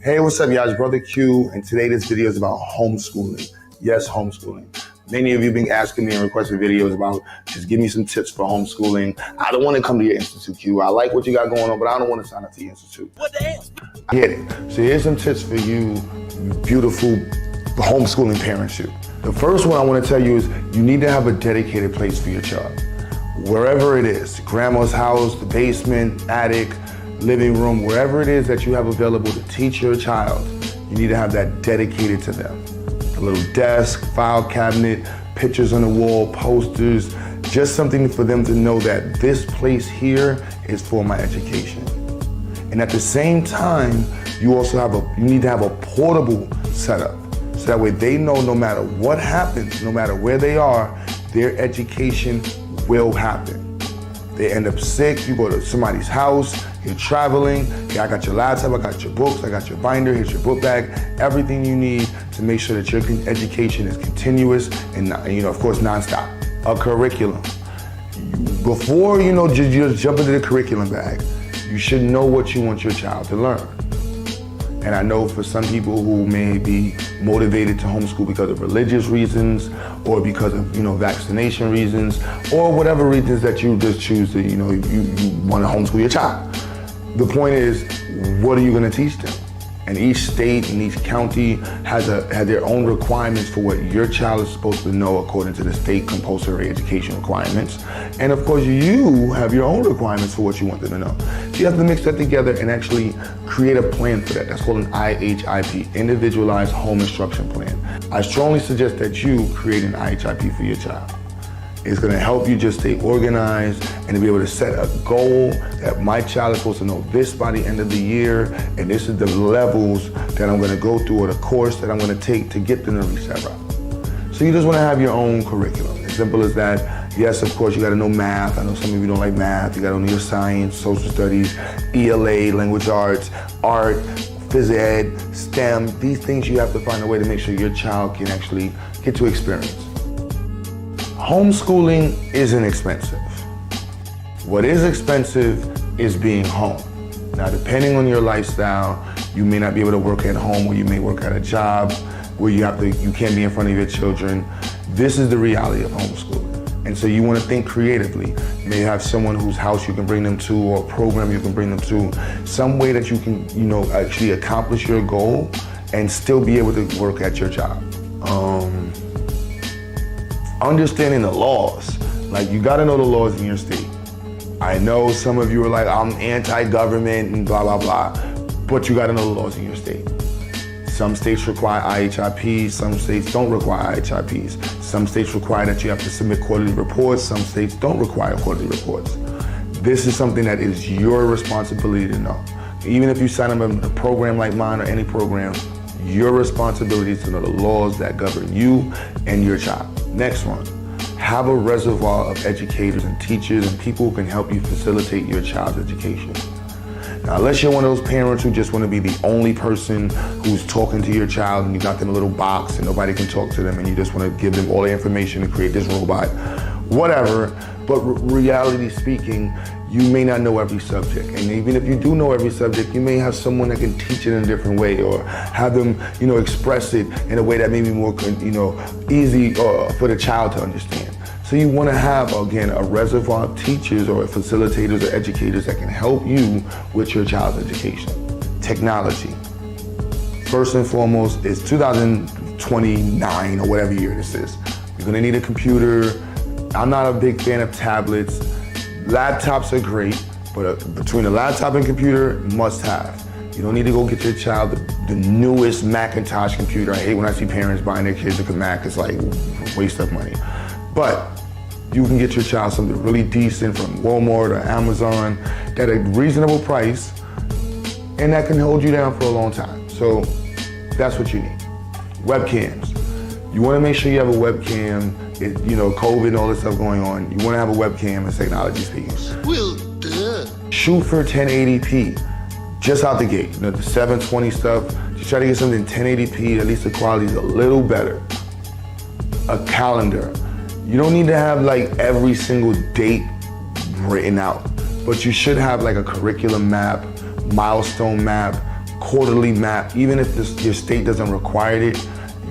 Speaker 2: Hey, what's up, y'all? It's Brother Q, and today this video is about homeschooling. Yes, homeschooling. Many of you have been asking me and requesting videos about just give me some tips for homeschooling. I don't want to come to your institute, Q. I like what you got going on, but I don't want to sign up to your institute. What the hell? I get it. So here's some tips for you beautiful homeschooling parents. The first one I want to tell you is you need to have a dedicated place for your child. Wherever it is, grandma's house, the basement, attic, living room, wherever it is that you have available to teach your child, you need to have that dedicated to them. A little desk, file cabinet, pictures on the wall, posters, just something for them to know that this place here is for my education. And at the same time, you need to have a portable setup. So that way they know no matter what happens, no matter where they are, their education will happen. They end up sick, you go to somebody's house, you're traveling, I got your laptop, I got your books, I got your binder, here's your book bag, everything you need to make sure that your education is continuous and, of course, nonstop. A curriculum. Before, you just jump into the curriculum bag, you should know what you want your child to learn.
Speaker 12: And I know for some people who may be motivated to homeschool because of religious reasons or because of, vaccination reasons or whatever reasons that you just choose to, you want to homeschool your child. The point is, what are you going to teach them? And each state and each county has their own requirements for what your child is supposed to know according to the state compulsory education requirements. And of course, you have your own requirements for what you want them to know. So you have to mix that together and actually create a plan for that. That's called an IHIP, Individualized Home Instruction Plan. I strongly suggest that you create an IHIP for your child. It's gonna help you just stay organized and to be able to set a goal that my child is supposed to know this by the end of the year, and this is the levels that I'm gonna go through or the course that I'm gonna take to get them to reach that route. So you just wanna have your own curriculum, as simple as that. Yes, of course, you gotta know math. I know some of you don't like math. You gotta know your science, social studies, ELA, language arts, art, phys ed, STEM. These things you have to find a way to make sure your child can actually get to experience. Homeschooling isn't expensive. What is expensive is being home. Now, depending on your lifestyle, you may not be able to work at home, or you may work at a job where you can't be in front of your children. This is the reality of homeschooling. And so you want to think creatively. You may have someone whose house you can bring them to, or a program you can bring them to, some way that you can, actually accomplish your goal and still be able to work at your job. Understanding the laws. Like, you gotta know the laws in your state. I know some of you are like, I'm anti-government and blah, blah, blah, but you gotta know the laws in your state. Some states require IHIPs, some states don't require IHIPs. Some states require that you have to submit quarterly reports, some states don't require quarterly reports. This is something that is your responsibility to know. Even if you sign up in a program like mine or any program, your responsibility is to know the laws that govern you and your child. Next one, have a reservoir of educators and teachers and people who can help you facilitate your child's education. Now, unless you're one of those parents who just want to be the only person who's talking to your child and you got them in a little box and nobody can talk to them and you just want to give them all the information and create this robot, whatever, but reality speaking, you may not know every subject. And even if you do know every subject, you may have someone that can teach it in a different way or have them, express it in a way that may be more, easy for the child to understand. So you want to have, again, a reservoir of teachers or facilitators or educators that can help you with your child's education. Technology. First and foremost, it's 2029 or whatever year this is. You're going to need a computer. I'm not a big fan of tablets. Laptops are great, but between a laptop and computer, must have. You don't need to go get your child the newest Macintosh computer. I hate when I see parents buying their kids a Mac. It's like a waste of money. But you can get your child something really decent from Walmart or Amazon at a reasonable price, and that can hold you down for a long time. So that's what you need. Webcams. You want to make sure you have a webcam. COVID and all this stuff going on. You want to have a webcam, as technology speaks. Well, duh. Shoot for 1080p, just out the gate. The 720 stuff, just try to get something 1080p, at least the quality's a little better. A calendar. You don't need to have like every single date written out, but you should have like a curriculum map, milestone map, quarterly map. Even if your state doesn't require it,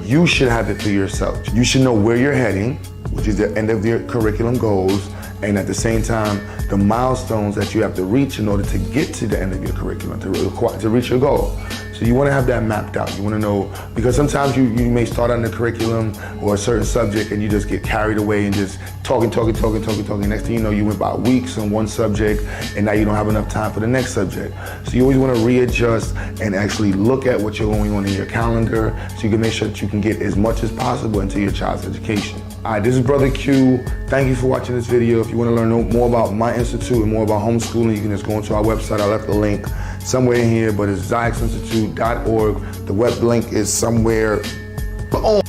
Speaker 12: you should have it for yourself. You should know where you're heading, which is the end of your curriculum goals, and at the same time, the milestones that you have to reach in order to get to the end of your curriculum, to reach your goal. So you want to have that mapped out. You want to know, because sometimes you may start on the curriculum or a certain subject and you just get carried away and just talking. Next thing you know, you went by weeks on one subject and now you don't have enough time for the next subject. So you always want to readjust and actually look at what's going on in your calendar so you can make sure that you can get as much as possible into your child's education. All right, this is Brother Q. Thank you for watching this video. If you want to learn more about my institute and more about homeschooling, you can just go onto our website. I left the link somewhere in here, but it's ziexinstitute.org. The web link is somewhere. Boom.